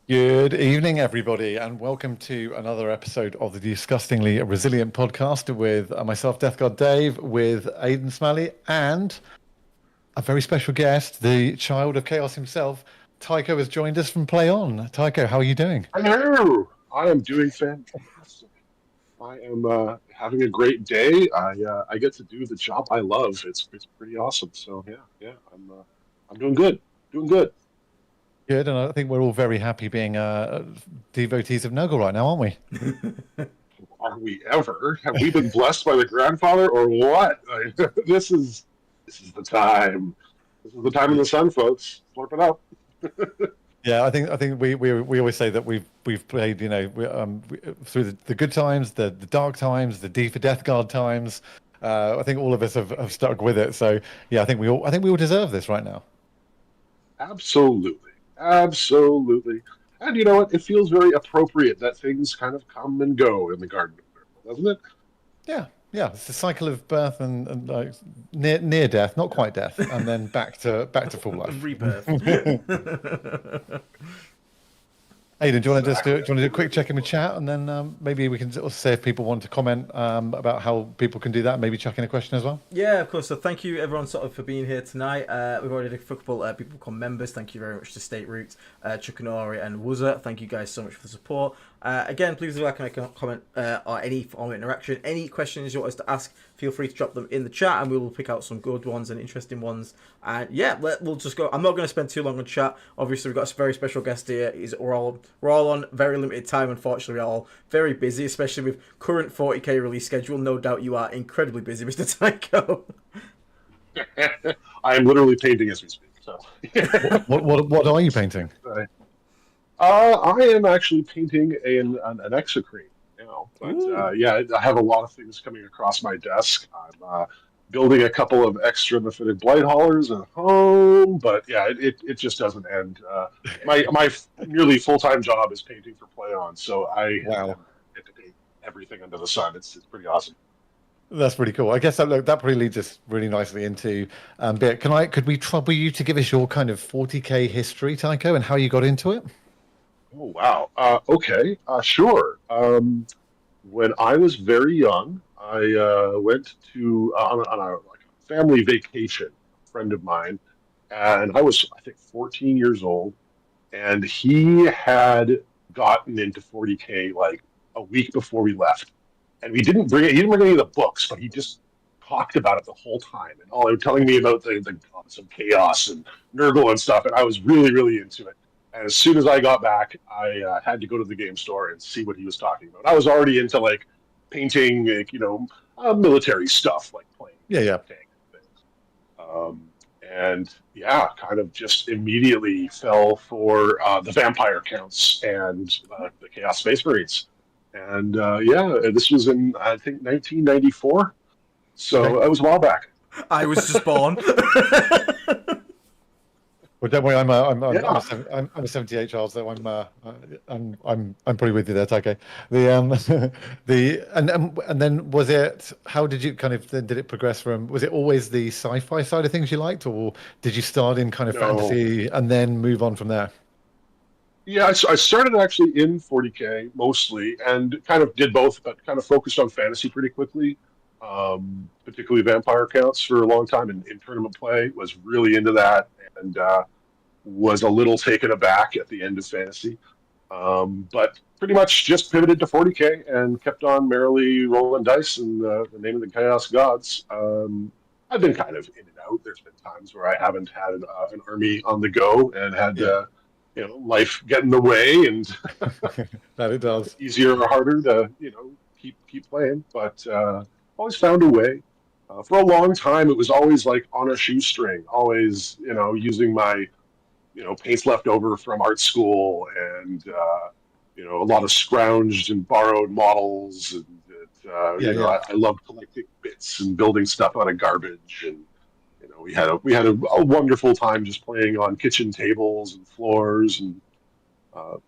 Good evening, everybody, and welcome to another episode of the Disgustingly Resilient podcast with myself, Death God Dave, with Aidan Smalley, and a very special guest, the child of chaos himself. Tycho has joined us from Play On. Tycho, how are you doing? Hello, I am doing fantastic. I am having a great day. I get to do the job I love. It's pretty awesome. So yeah, I'm doing good, doing good. Good, and I think we're all very happy being devotees of Nurgle right now, aren't we? Are we ever? Have we been blessed by the grandfather or what? This is the time. This is the time in the sun, folks. Slurp it up. Yeah, I think we always say that we've played, through the good times, the dark times, the D for Death Guard times. I think all of us have stuck with it. So yeah, I think we all deserve this right now. Absolutely, absolutely. And you know what? It feels very appropriate that things kind of come and go in the Garden of Miracle, doesn't it? Yeah, yeah. It's a cycle of birth and like near death, not quite death, and then back to full life. Rebirth. Aidan, do you want to just do Exactly. it? Do you want to do a quick check in the chat, and then maybe we can sort of say if people want to comment about how people can do that. Maybe chuck in a question as well. Yeah, of course. So thank you everyone sort of for being here tonight. We've already had a couple people become members. Thank you very much to State Root, Chukanori and Wuzza. Thank you guys so much for the support. Again, please do like and make a comment or any form of interaction. Any questions you want us to ask, feel free to drop them in the chat and we will pick out some good ones and interesting ones. And yeah, we'll just go. I'm not going to spend too long on chat. Obviously, we've got a very special guest here. We're all on very limited time. Unfortunately, we're all very busy, especially with current 40k release schedule. No doubt you are incredibly busy, Mr. Tycho. I am literally painting as we speak. So. What are you painting? I am actually painting an exocrine now, but yeah, I have a lot of things coming across my desk. I'm building a couple of extra mephitic blight haulers at home, but yeah, it just doesn't end. My nearly full-time job is painting for PlayOn, so I get to paint everything under the sun. It's pretty awesome. That's pretty cool. I guess that probably leads us really nicely into bit. Could we trouble you to give us your kind of 40k history, Tycho, and how you got into it? Oh wow. Okay. Sure. When I was very young, I went to on a like a family vacation. A friend of mine, and I was I think 14 years old, and he had gotten into 40k like a week before we left, and we didn't bring it. He didn't bring any of the books, but he just talked about it the whole time, and all telling me about the gods of chaos and Nurgle and stuff, and I was really into it. And as soon as I got back, I had to go to the game store and see what he was talking about. I was already into like painting, like, military stuff, like playing tank things. And yeah, kind of just immediately fell for the vampire counts and the Chaos Space Marines. And yeah, this was in I think 1994, so it was a while back. I was just born. Well, don't worry, I'm Yeah. a 78 child, so I'm probably with you there, Tycho. And then was it? How did you kind of then did it progress from? Was it always the sci-fi side of things you liked, or did you start in kind of fantasy and then move on from there? Yeah, I started actually in 40k mostly, and kind of did both, but kind of focused on fantasy pretty quickly. Particularly vampire counts for a long time in tournament play. Was really into that, and was a little taken aback at the end of fantasy. But pretty much just pivoted to 40k and kept on merrily rolling dice in the name of the chaos gods. I've been kind of in and out. There's been times where I haven't had an army on the go and had life get in the way, and that it does easier or harder to keep playing, but always found a way. For a long time, it was always like on a shoestring, always using my paints left over from art school, and a lot of scrounged and borrowed models, and I loved collecting bits and building stuff out of garbage, and we had a wonderful time just playing on kitchen tables and floors and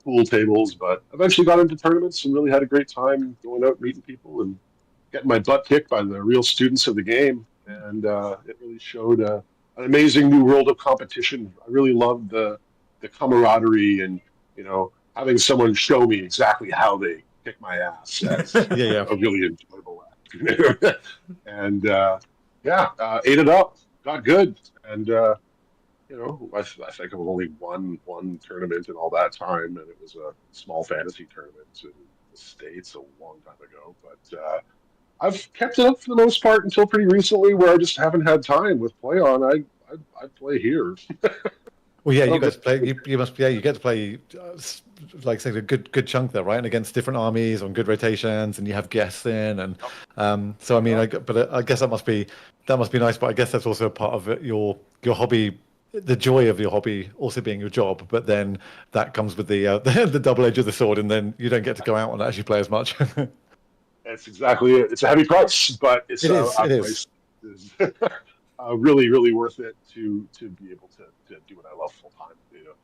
pool tables, but eventually got into tournaments and really had a great time going out meeting people and getting my butt kicked by the real students of the game, and it really showed an amazing new world of competition. I really love the camaraderie and having someone show me exactly how they kick my ass as Yeah, yeah. a really enjoyable afternoon. And ate it up, got good, and I think I've only won one tournament in all that time, and it was a small fantasy tournament in the States a long time ago. But I've kept it up for the most part until pretty recently, where I just haven't had time with play on. I play here. Well, yeah, I you don't guys get play. You must. Yeah, you get to play, like say, a good chunk there, right? And against different armies on good rotations, and you have guests in, and so I mean, I guess that must be nice. But I guess that's also a part of it, your hobby, the joy of your hobby, also being your job. But then that comes with the the double edge of the sword, and then you don't get to go out and actually play as much. That's exactly it. It's a heavy price, but it's It is. a It is. price that is really, really worth it to be able to do what I love full time.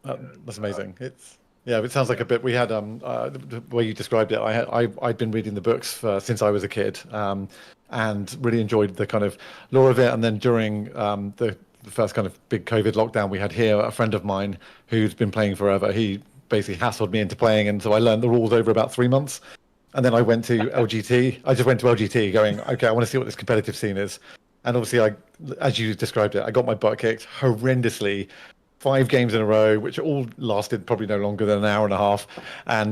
And That's amazing. Yeah, it sounds like yeah, a bit. We had the way you described it. I'd been reading the books since I was a kid, and really enjoyed the kind of lore of it. And then during the first kind of big COVID lockdown we had here, a friend of mine who's been playing forever, he basically hassled me into playing, and so I learned the rules over about 3 months. And then I went to LGT. I just went to LGT, going, okay, I want to see what this competitive scene is. And obviously, as you described it, I got my butt kicked horrendously 5 games in a row, which all lasted probably no longer than an hour and a half. I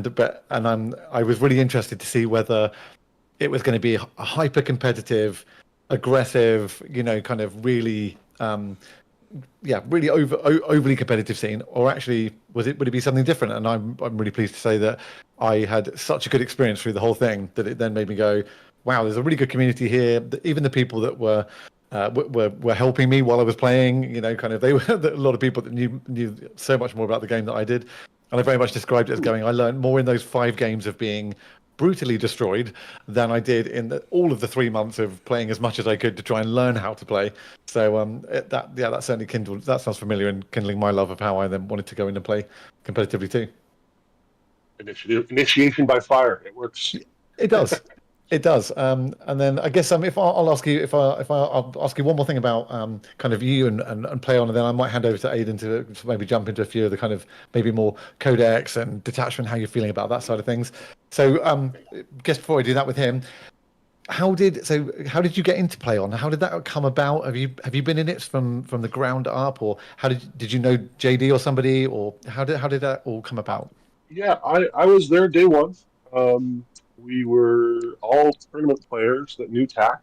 was really interested to see whether it was going to be a hyper competitive, aggressive, kind of really, really overly competitive scene, or actually would it be something different? And I'm really pleased to say that I had such a good experience through the whole thing that it then made me go, wow, there's a really good community here. Even the people that were helping me while I was playing, kind of, they were a lot of people that knew so much more about the game than I did. And I very much described it as going, I learned more in those 5 games of being brutally destroyed than I did in all of the 3 months of playing as much as I could to try and learn how to play. So that certainly kindled, that sounds familiar, and kindling my love of how I then wanted to go in and play competitively too. initiation by fire. It works. It does. It does. And then I guess if I'll ask you I'll ask you one more thing about kind of you and play on, and then I might hand over to Aidan to maybe jump into a few of the kind of maybe more codex and detachment, how you're feeling about that side of things. So guess before I do that with him, how did you get into play on? How did that come about? Have you been in it from the ground up, or how did you know JD or somebody, or how did that all come about? Yeah, I was there day one. We were all tournament players that knew TAC,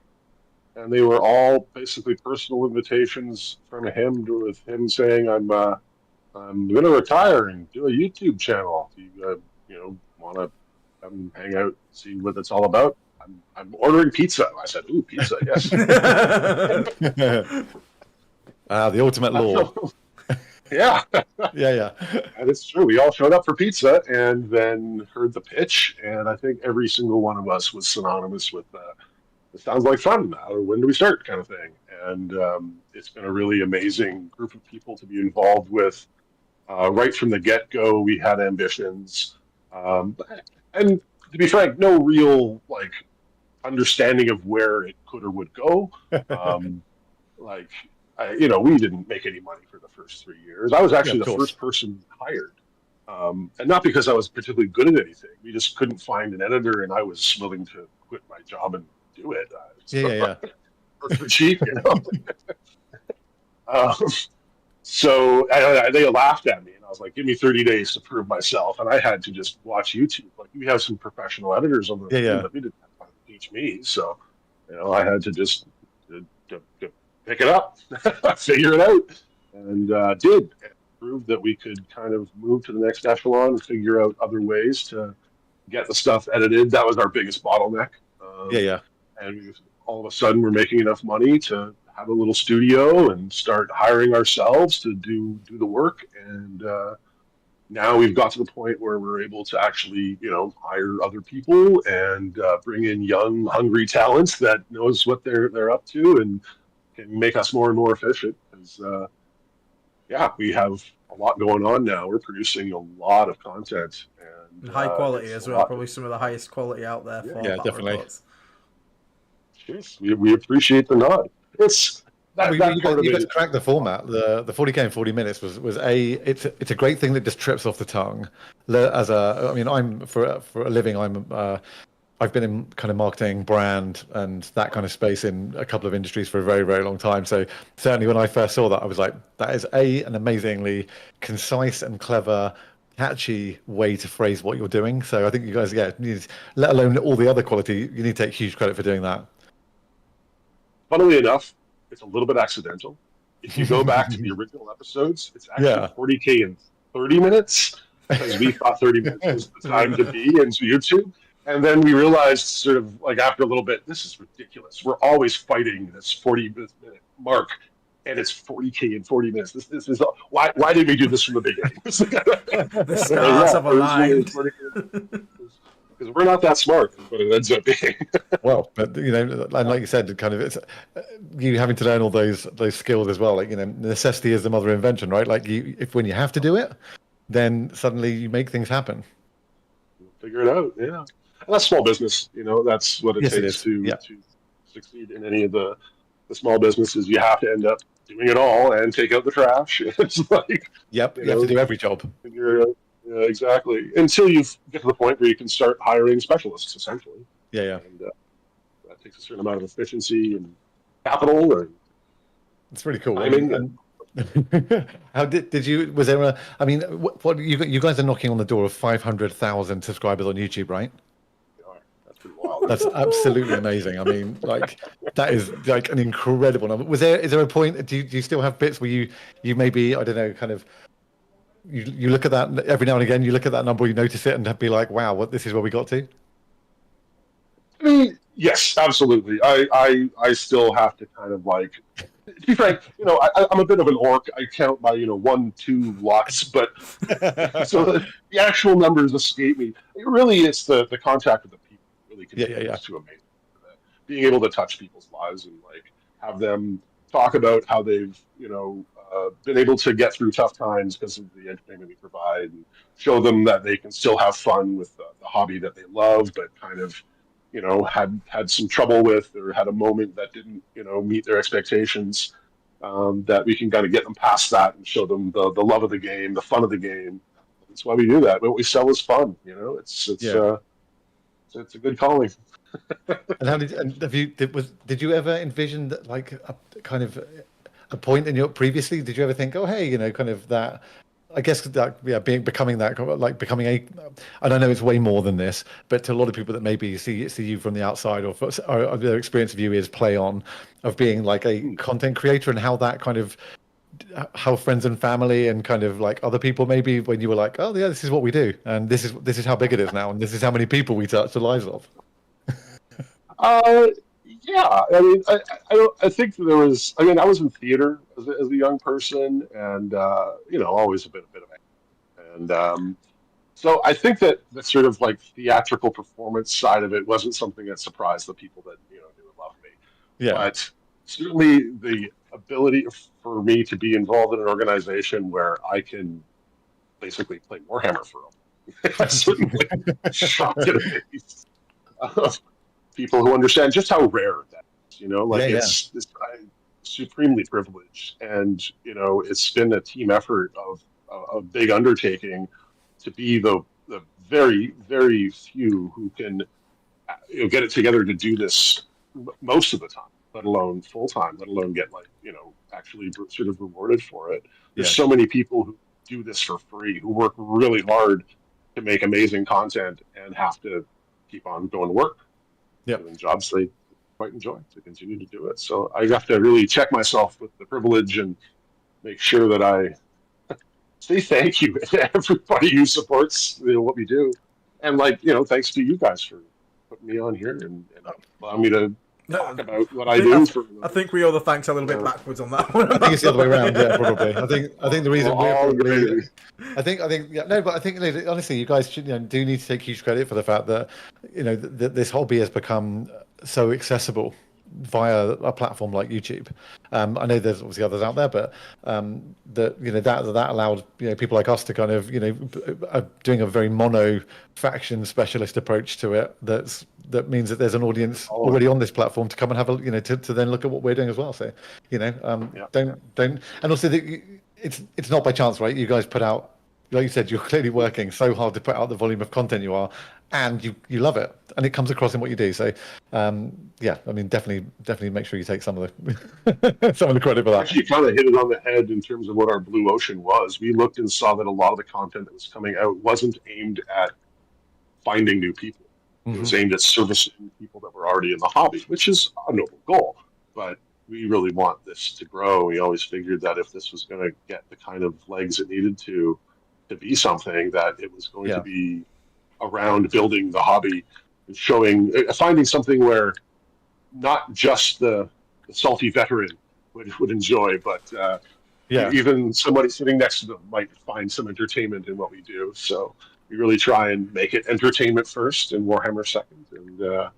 and they were all basically personal invitations from him, with him saying, I'm going to retire and do a YouTube channel. Do you want to come hang out, see what it's all about? I'm ordering pizza." I said, "Ooh, pizza, yes." The ultimate law. Yeah, Yeah. and it's true. We all showed up for pizza and then heard the pitch, and I think every single one of us was synonymous with "It sounds like fun. When do we start?" kind of thing. And it's been a really amazing group of people to be involved with. Right from the get-go, we had ambitions, and to be frank, no real understanding of where it could or would go. Um, like, we didn't make any money for the first 3 years. I was Yeah, actually of the course. first person hired, and not because I was particularly good at anything. We just couldn't find an editor, and I was willing to quit my job and do it. Yeah. For cheap. Um, So they laughed at me, and I was like, "Give me 30 days to prove myself." And I had to just watch YouTube. Like, we have some professional editors on the team, Yeah. but they didn't have time to teach me. So, I had to just to pick it up, figure it out, and did. And proved that we could kind of move to the next echelon and figure out other ways to get the stuff edited. That was our biggest bottleneck. Yeah. And all of a sudden, we're making enough money to have a little studio and start hiring ourselves to do the work. And now we've got to the point where we're able to actually, hire other people and bring in young, hungry talents that knows what they're up to and can make us more and more efficient. Because we have a lot going on now. We're producing a lot of content and high quality it's as a well. lot. Probably some of the highest quality out there for Yeah, battle definitely. reports. Cheers. We appreciate the nod. that You part of you it guys is cracked the format. The 40K in 40 minutes was it's a great thing that just trips off the tongue. I mean, for a living, I've been in kind of marketing, brand, and that kind of space in a couple of industries for a very, very long time. So certainly when I first saw that, I was like, that is an amazingly concise and clever, catchy way to phrase what you're doing. So I think you guys, let alone all the other quality, you need to take huge credit for doing that. funnily enough, it's a little bit accidental. If you go back to the original episodes, it's actually Yeah. 40K in 30 minutes because we thought 30 minutes was the time to be into YouTube. And then we realized, sort of like after a little bit, this is ridiculous. We're always fighting this 40-minute mark, and it's 40K in 40 minutes. This is why did we do this from the beginning? The stars have aligned. Because we're not that smart, is what it ends up being. Well, but and like you said, kind of it's you having to learn all those skills as well. Like necessity is the mother of invention, right? Like when you have to do it, then suddenly you make things happen. Figure it out, yeah. And that's small business. That's what it Yes, it takes is. to Yeah. to succeed in any of the small businesses. You have to end up doing it all and take out the trash. It's like Yep, you have to do every job. figure it out. Yeah, exactly. Until you get to the point where you can start hiring specialists, essentially. Yeah. And that takes a certain amount of efficiency and capital and It's really cool. timing. How did you? Was there a? I mean, what you guys are knocking on the door of 500,000 subscribers on YouTube, right? That's pretty wild. That's absolutely amazing. I mean, like that is like an incredible number. Is there a point? Do you still have bits where you maybe, I don't know, kind of you look at that every now and again, you look at that number, you notice it, and be like, wow, this is where we got to? I mean, yes, absolutely. I still have to kind of like, to be frank, I'm a bit of an orc. I count by 1, 2 lots, but so the actual numbers escape me. It's the contact with the people that really continues to amaze me. Being able to touch people's lives and like have them talk about how they've been able to get through tough times because of the entertainment we provide, and show them that they can still have fun with the hobby that they love, but kind of had some trouble with, or had a moment that didn't meet their expectations, that we can kind of get them past that and show them the love of the game, the fun of the game. That's why we do that. What we sell is fun. It's a good calling. And how did you ever envision that, like a kind of a point in your previously? Did you ever think, oh hey, kind of that? I guess that becoming that, like becoming a, and I know it's way more than this, but to a lot of people that maybe see you from the outside, or their experience of you is play on, of being like a content creator, and how that kind of, how friends and family and kind of like other people, maybe when you were like, oh yeah, this is what we do, and this is how big it is now, and this is how many people we touch the lives of. Yeah, I mean, I think there was. I mean, I was in theater as a young person, and always a bit of it. And so I think that the sort of like theatrical performance side of it wasn't something that surprised the people that knew and loved me. Yeah. But certainly the ability for me to be involved in an organization where I can basically play Warhammer for them, I'm certainly shocked and amazed of people who understand just how rare that is. I'm supremely privileged, and it's been a team effort of a big undertaking to be the very, very few who can get it together to do this most of the time, let alone full time, let alone get actually sort of rewarded for it. There's so many people who do this for free, who work really hard to make amazing content and have to keep on going to work, doing jobs they quite enjoy, to continue to do it. So I have to really check myself with the privilege and make sure that I say thank you to everybody who supports what we do, and thanks to you guys for putting me on here and allowing me to talk about what I do. I think we owe the thanks a little bit backwards on that one. I think it's the other way around. Yeah, probably. I think the reason we're probably. I think yeah, no, but I think honestly, you guys do need to take huge credit for the fact that that this hobby has become so accessible via a platform like YouTube. I know there's obviously others out there, but that allowed people like us to kind of doing a very mono faction specialist approach to it. That's that means that there's an audience already on this platform to come and have a to then look at what we're doing as well. So don't and also it's not by chance, right? You guys put out, like you said, you're clearly working so hard to put out the volume of content you are, and you love it, and it comes across in what you do. So yeah, I mean, definitely make sure you take some of the some of the credit for that. Actually, you kind of hit it on the head in terms of what our blue ocean was. We looked and saw that a lot of the content that was coming out wasn't aimed at finding new people. It was aimed at servicing people that were already in the hobby, which is a noble goal. But we really want this to grow. We always figured that if this was going to get the kind of legs it needed to be something, that it was going to be around building the hobby and finding something where not just the salty veteran would enjoy, but even somebody sitting next to them might find some entertainment in what we do. So we really try and make it entertainment first and Warhammer second, and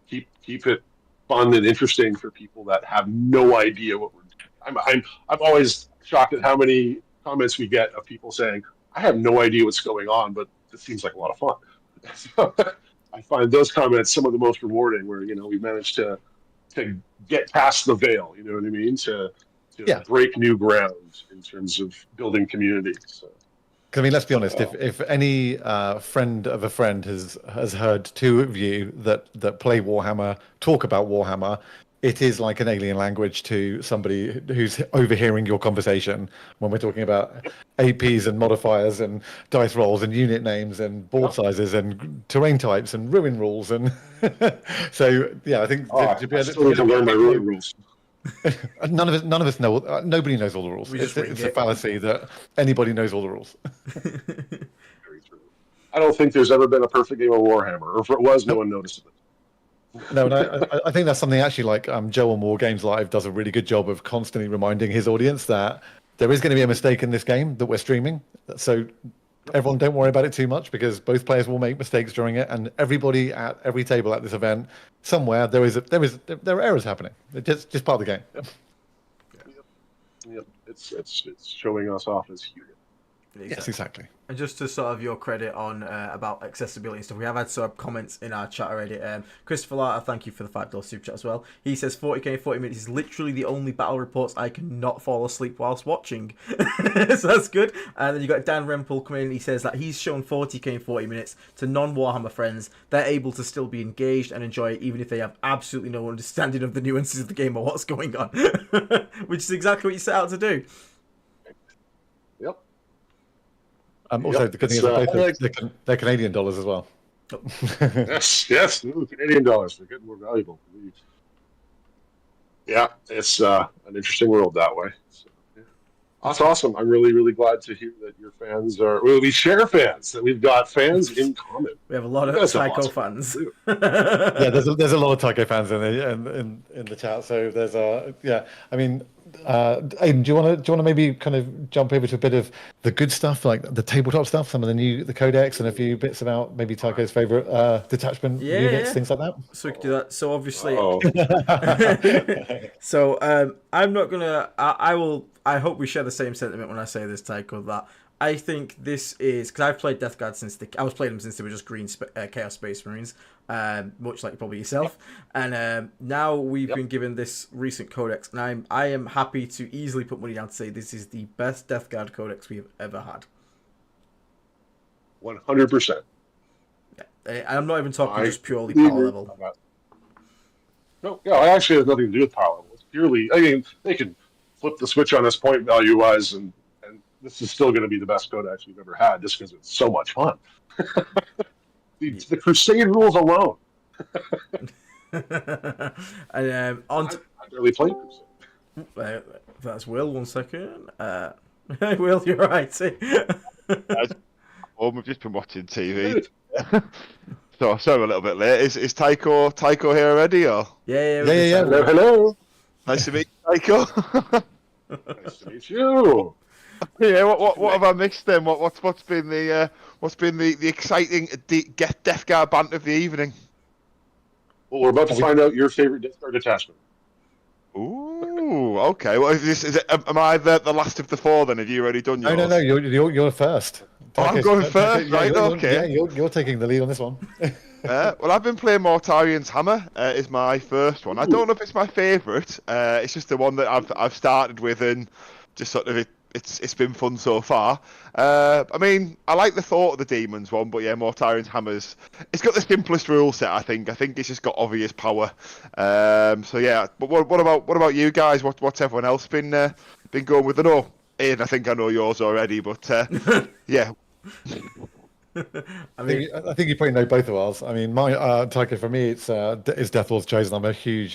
keep it fun and interesting for people that have no idea what we're doing. I'm always shocked at how many comments we get of people saying, "I have no idea what's going on, but this seems like a lot of fun." So I find those comments some of the most rewarding, where we managed to get past the veil. You know what I mean? To break new ground in terms of building community. So. I mean, let's be honest. If any friend of a friend has heard two of you that play Warhammer talk about Warhammer, it is like an alien language to somebody who's overhearing your conversation when we're talking about APs and modifiers and dice rolls and unit names and board sizes and terrain types and ruin rules. And so, yeah, I think to be able to learn my ruin rules. None of us know. Nobody knows all the rules. It's a fallacy that anybody knows all the rules. Very true. I don't think there's ever been a perfect game of Warhammer, or if it was, no one noticed it. No, and I think that's something actually like Joe on War Games Live does a really good job of constantly reminding his audience that there is going to be a mistake in this game that we're streaming. So everyone don't worry about it too much, because both players will make mistakes during it, and everybody at every table at this event, somewhere there are errors happening. It's just part of the game. Yep. It's showing us off as human. Yes, exactly. And just to sort of your credit on about accessibility and stuff, we have had some comments in our chat already. Christopher Larter, thank you for the $5 super chat as well. He says 40k 40 minutes is literally the only battle reports I cannot fall asleep whilst watching. So that's good. And then you got Dan Rempel coming in. He says that he's shown 40k 40 minutes to non-Warhammer friends. They're able to still be engaged and enjoy it, even if they have absolutely no understanding of the nuances of the game or what's going on. Which is exactly what you set out to do. Yep. Also, the good thing is they're Canadian dollars as well. Yes, Canadian dollars. They're getting more valuable. Yeah, it's an interesting world that way. So, yeah. That's awesome. I'm really, really glad to hear that your fans we share fans, that we've got fans in common. We have a lot of Tycho fans. Yeah, there's a lot of Tycho fans in the chat. So there's I mean, Aidan, do you want to maybe kind of jump over to a bit of the good stuff, like the tabletop stuff, some of the codex, and a few bits about maybe Tycho's favorite detachment units, things like that? So we can do that. So obviously, I'm not gonna. I hope we share the same sentiment when I say this, Tycho. That I think this is because I've played Death Guard I was playing them since they were just green Chaos Space Marines, much like probably yourself. And now we've been given this recent codex, and I am happy to easily put money down to say this is the best Death Guard codex we've ever had. 100%. And I'm not even talking just purely power level. No, it actually has nothing to do with power level. It's purely, I mean, they can flip the switch on us point value wise, and this is still going to be the best codex we've ever had, just because it's so much fun. The Crusade rules alone. And I barely played Crusade. That's Will. 1 second. Will, you're right. We've just been watching TV. So I'm a little bit late. Is Tycho here already? Or? Yeah. Hello. Nice to meet you, Tycho. Nice to meet you. Yeah, what have I missed then? What's been the exciting Death Guard banter of the evening? Well, we're about to find out your favorite Death Guard detachment. Ooh, okay. Well, am I the last of the four then? Have you already done yours? No. You're first. I'm going first, yeah, right? Yeah, Okay. you're taking the lead on this one. Well, I've been playing Mortarian's Hammer. Is my first one. I don't know if it's my favourite. It's just the one that I've started with, and just sort of it's been fun so far. I mean, I like the thought of the demons one, but yeah, Mortarian's Hammer's it's got the simplest rule set. I think it's just got obvious power. So yeah, but what about you guys? What's everyone else been going with? I know, Ian, I think I know yours already, but yeah. I mean, I think you probably know both of ours. I mean, my Tycho, for me, it's Nurgles Chosen. I'm a huge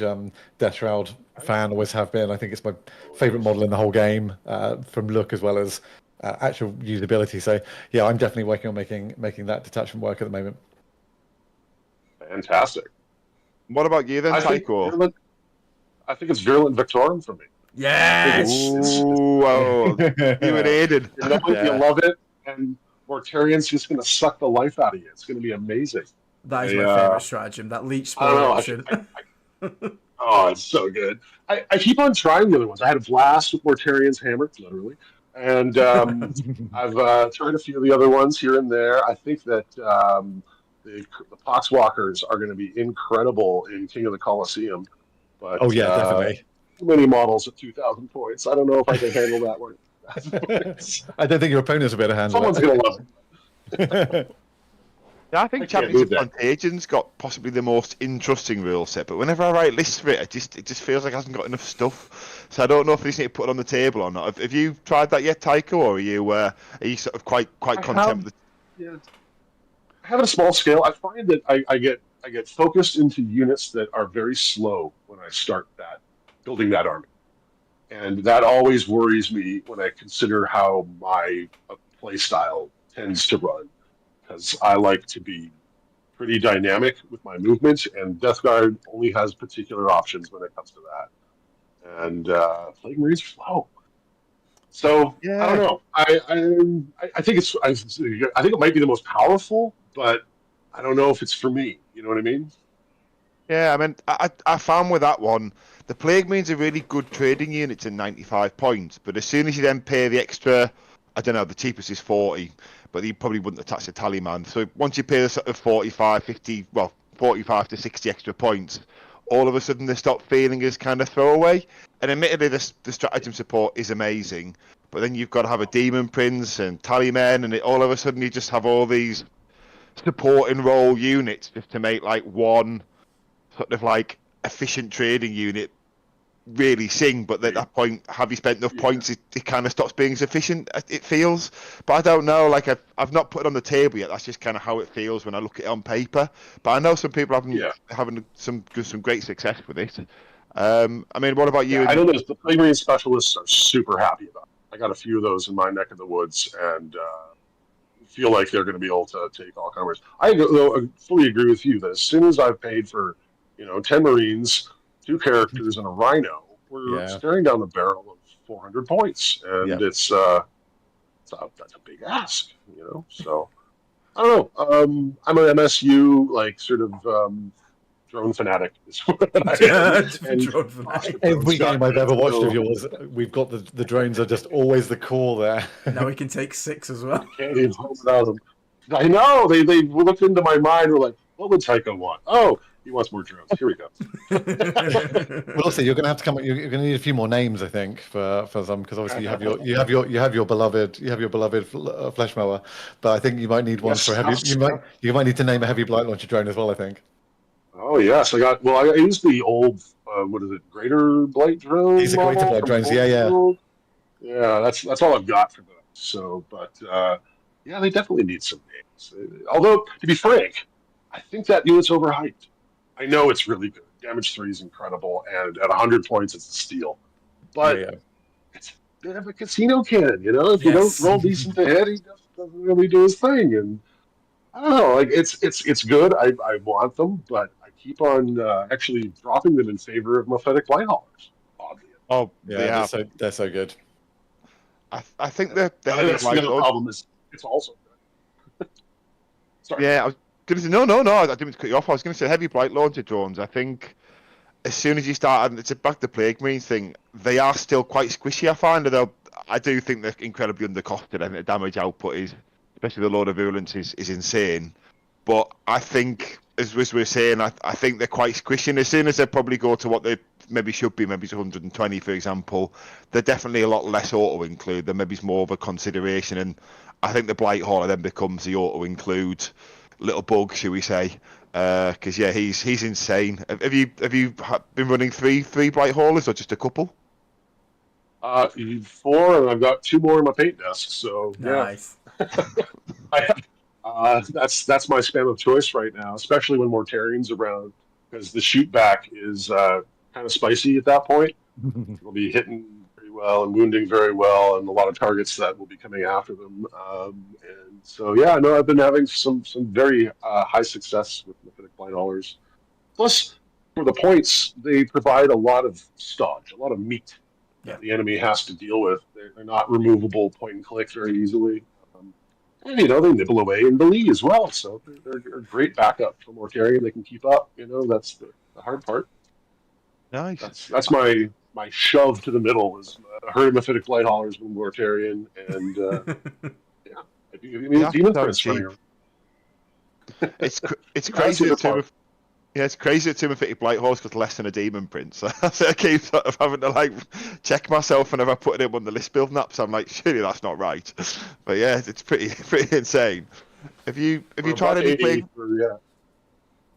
Death Shroud fan, always have been. I think it's my favorite model in the whole game, from look as well as actual usability. So yeah, I'm definitely working on making that detachment work at the moment. Fantastic. What about you then, Tycho? I think it's Virulent Victorum for me. yes. Ooh, oh, you and Aiden. You know it, you love it, and Mortarian's just going to suck the life out of you. It's going to be amazing. That is my favorite stratagem. That leech I don't spore know. option. Oh, it's so good. I keep on trying the other ones. I had a blast with Mortarian's Hammer, literally, and I've tried a few of the other ones here and there. I think that the Poxwalkers are going to be incredible in King of the Colosseum, but Oh yeah, definitely. too many models at 2,000 points. I don't know if I can handle that one. I don't think your opponents will be able to handle Someone's it. going to love it. Yeah, I think Champions of Contagion's got possibly the most interesting rule set, but whenever I write lists for it, it just feels like it hasn't got enough stuff. So I don't know if they just need to put it on the table or not. Have you tried that yet, Tycho, or are you sort of quite content with it? Yeah, I have it a small scale. I find that I get focused into units that are very slow when I start building that army, and that always worries me when I consider how my play style tends to run, because I like to be pretty dynamic with my movement, and Death Guard only has particular options when it comes to that. And Plague Marines flow. So Yeah. I don't know. I think I think it might be the most powerful, but I don't know if it's for me. You know what I mean? Yeah, I mean, I found with that one, the Plague Marines are really good trading units at 95 points, but as soon as you then pay the extra, I don't know, the cheapest is 40, but you probably wouldn't attach the talisman. So once you pay the sort of 45, 50, well, 45 to 60 extra points, all of a sudden they stop feeling as kind of throwaway. And admittedly, the stratagem support is amazing, but then you've got to have a Demon Prince and Tallyman, and all of a sudden you just have all these supporting role units just to make like one sort of like efficient trading unit really sing, but at that point, have you spent enough points? It kind of stops being sufficient. It feels, but I don't know. Like I've not put it on the table yet. That's just kind of how it feels when I look at it on paper. But I know some people having some great success with it. I mean, what about you? I know the Plague Marine specialists are super happy about it. I got a few of those in my neck of the woods, and feel like they're going to be able to take all comers. I fully agree with you that as soon as I've paid for 10 Marines, 2 characters, and a Rhino, we're staring down the barrel of 400 points, and that's a big ask, So I don't know. I'm an MSU sort of drone fanatic. Is what I am. Drone fanatic. Every game I've ever watched of yours, we've got the drones are just always the core there. Now we can take 6 as well. Can't even hold without them. I know they looked into my mind. We're like, what would Tycho want? Oh, he wants more drones. Here we go. Well, also you're going to have to come. You're going to need a few more names, I think, for some, because obviously you have your beloved flesh mower, but I think you might need one for heavy. You might need to name a heavy blight launcher drone as well, I think. Oh yes, I used the old what is it, Greater Blight drone? These are Greater Blight drones, yeah. Yeah, that's all I've got for those. So, but they definitely need some names. Although, to be frank, I think that unit's overhyped. I know it's really good. Damage 3 is incredible, and at 100 points, it's a steal. But it's a bit of a casino cannon, If you don't roll decent ahead, he doesn't really do his thing. And I don't know, it's good. I want them, but I keep on actually dropping them in favor of Mephitic Lighthaulers. Oddly. Oh, yeah, they're so good. I think the problem is it's also good. Sorry. Yeah, I was going to say no. I didn't mean to cut you off. I was going to say heavy blight launcher drones. I think as soon as you start, and it's back to the Plague Marine thing, they are still quite squishy. I find, although I do think they're incredibly undercosted, and the damage output is especially the Lord of Virulence, is insane. But I think, as we were saying, I think they're quite squishy. And as soon as they probably go to what they maybe should be, maybe it's 120, for example, they're definitely a lot less auto-include. There maybe it's more of a consideration. And I think the Blight Hauler then becomes the auto-include little bug, shall we say. Because, yeah, he's insane. Have you been running three Blight Haulers or just a couple? 4, and I've got 2 more in my paint desk. So Nice. That's my spam of choice right now, especially when Mortarian's around, because the shoot back is kind of spicy at that point. We'll be hitting pretty well and wounding very well, and a lot of targets that will be coming after them. And so, yeah, no, I've been having some very high success with Mephitic Blight Haulers. Plus, for the points, they provide a lot of stodge, a lot of meat that the enemy has to deal with. They're not removable point and click very easily. And, they nibble away in the lead as well, so they're a great backup for Mortarion. They can keep up. That's the hard part. Nice. That's my shove to the middle is a herd of Mephitic Blight Haulers with Mortarion, and Demon Prince running around. It's crazy that it's crazy that two Mephitic Blight Haulers got less than a Demon Prince. I keep sort of having to check myself whenever I put him on the list build maps. I'm like, surely that's not right. But yeah, it's pretty insane. Have you tried any plague?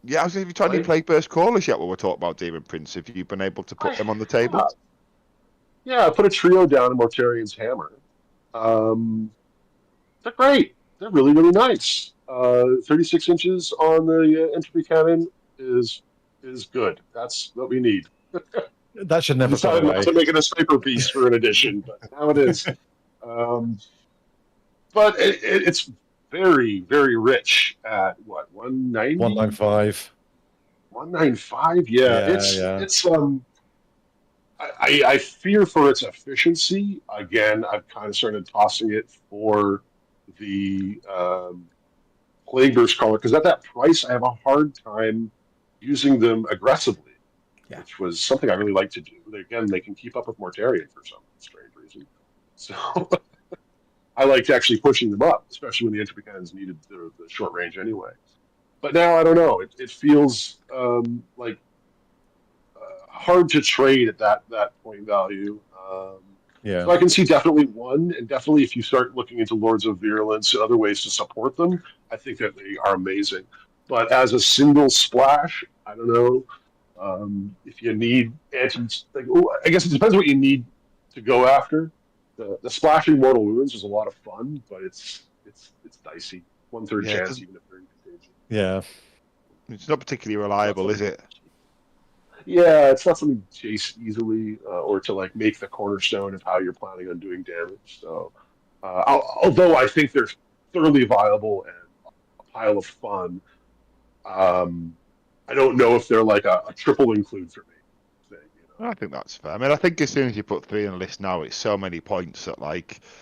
Yeah, I was have you tried any Plague Burst Callers yet? When we're talking about Demon Prince, have you been able to put them on the table? Yeah, I put a trio down in Mortarion's Hammer. They're great. They're really nice. 36 inches on the entropy cannon is good. That's what we need. That should never decided not to make it a sniper piece for an edition, but now it is. But it's very, very rich at what, 190? 195. 195, yeah. It's I fear for its efficiency. Again, I've kind of started tossing it for the Plague Burst Caller, because at that price, I have a hard time using them aggressively, which was something I really like to do. Again, they can keep up with Mortarion for some strange reason. So I liked actually pushing them up, especially when the entropy cannons needed the short range anyway. But now, I don't know. It feels hard to trade at that point value. So I can see definitely one, and definitely if you start looking into Lords of Virulence and other ways to support them, I think that they are amazing. But as a single splash, I don't know. If you need I guess it depends what you need to go after. The splashing mortal wounds is a lot of fun, but it's dicey. 1/3 chance, even if they're in contagion. Yeah, it's not particularly reliable, is it? Yeah, it's not something to chase easily or to make the cornerstone of how you're planning on doing damage. So, although I think they're thoroughly viable and a pile of fun, I don't know if they're a triple include for me. I think that's fair. I mean, I think as soon as you put 3 on the list now, it's so many points that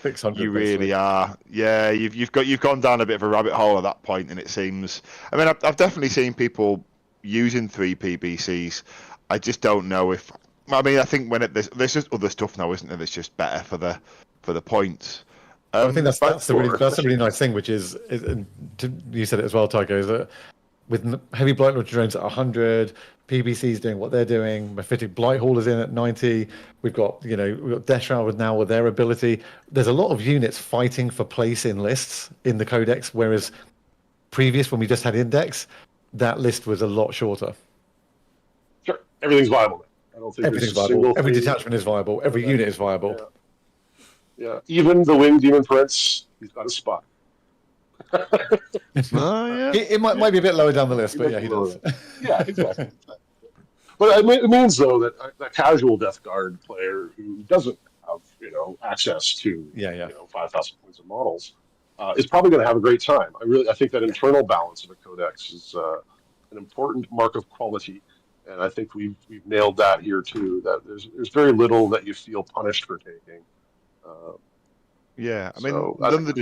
600 you really are. Yeah, you've gone down a bit of a rabbit hole at that point, and it seems. I mean, I've definitely seen people using 3 PBCs. I just don't know if. I mean, I think there's just other stuff now, isn't there? That's just better for the points. I think that's a really nice thing, which is you said it as well, Tycho, is that with heavy Blight Launcher drones at 100, PBCs doing what they're doing, Mephitic Blight Haulers in at 90, we've got Death Shroud now with their ability. There's a lot of units fighting for place in lists in the Codex, whereas previous, when we just had Index, that list was a lot shorter. Sure, everything's viable. I don't think everything's viable. Every detachment is viable. Every unit is viable. Yeah, even the Winged Demon Prince, he's got a spot. It might be a bit lower down the list, but yeah, he does. Yeah, exactly. But it means though that a casual Death Guard player who doesn't have access to 5,000 points of models is probably going to have a great time. I think that internal balance of a codex is an important mark of quality, and I think we've nailed that here too. That there's very little that you feel punished for taking. I mean, none of the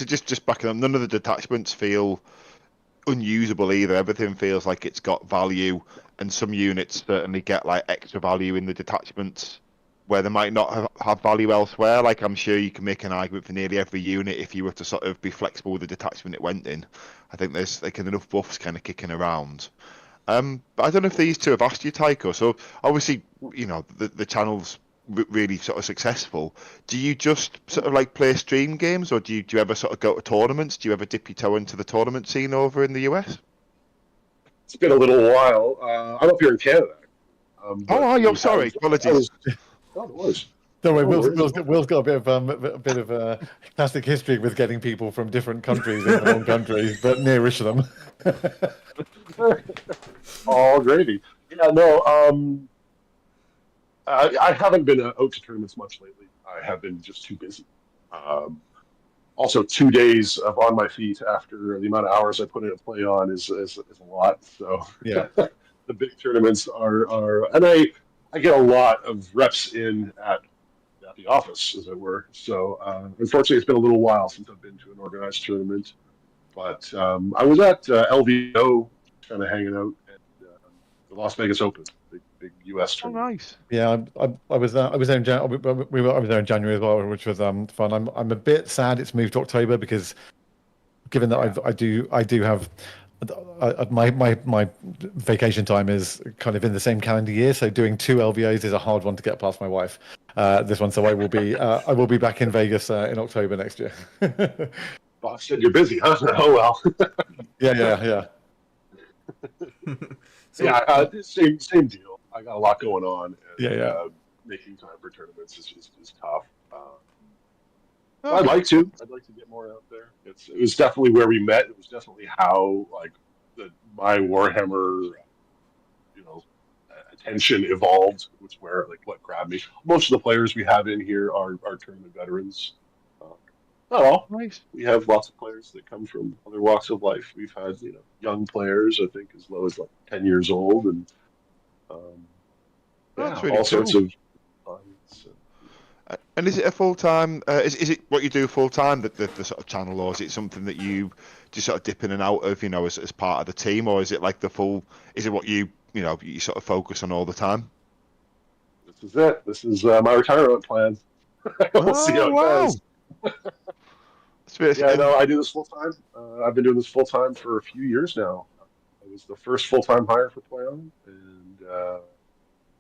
just backing up, none of the detachments feel unusable either. Everything feels like it's got value, and some units certainly get extra value in the detachments. where they might not have value elsewhere. Like I'm sure you can make an argument for nearly every unit if you were to sort of be flexible with the detachment it went in. I think there's like enough buffs kind of kicking around. But I don't know if these two have asked you, Tycho. So obviously, you know, the channel's really sort of successful. Do you just sort of like play stream games, or do you ever sort of go to tournaments? Do you ever dip your toe into the tournament scene over in the US? It's been a little while. I don't know if you're in Canada. I'm sorry. Apologies. No, no worries. Don't worry, No worries. Will's got a bit of a classic history with getting people from different countries in the wrong countries, but nearish them. All gravy. Yeah, no. I haven't been out to tournaments much lately. I have been just too busy. Also, 2 days of on my feet after the amount of hours I put in a play on is a lot. So Yeah. the big tournaments are, and I get a lot of reps in at the office, as it were. So unfortunately, it's been a little while since I've been to an organized tournament. But I was at LVO, kind of hanging out at the Las Vegas Open, big U.S. Oh, tournament. nice. Yeah, I was there. I was there in I was there in January as well, which was fun. I'm a bit sad it's moved to October because, given that I do have my vacation time is kind of in the same calendar year, so doing 2 LVOs is a hard one to get past my wife. This one, so I will be back in Vegas in October next year. Boss said you're busy, huh? Oh well. Yeah. So, Yeah, same deal. I got a lot going on, and Yeah. making time for tournaments is tough. Okay. I'd like to get more out there. It was definitely where we met. It was definitely how like my Warhammer, you know, attention evolved. It was where like what grabbed me. Most of the players we have in here are tournament veterans. Not all. Nice. We have lots of players that come from other walks of life. We've had young players, I think, as low as like 10 years old, and That's really all sorts cool. of fun. So, And is it a full time? Is it what you do full time, the sort of channel, or is it something that you just sort of dip in and out of, as part of the team, or is it like the full? Is it what you sort of focus on all the time? this is it. This is my retirement plan. We'll see how Oh, it wow. goes. Yeah, no, I do this full time. I've been doing this full time for a few years now. I was the first full time hire for PlayOn, and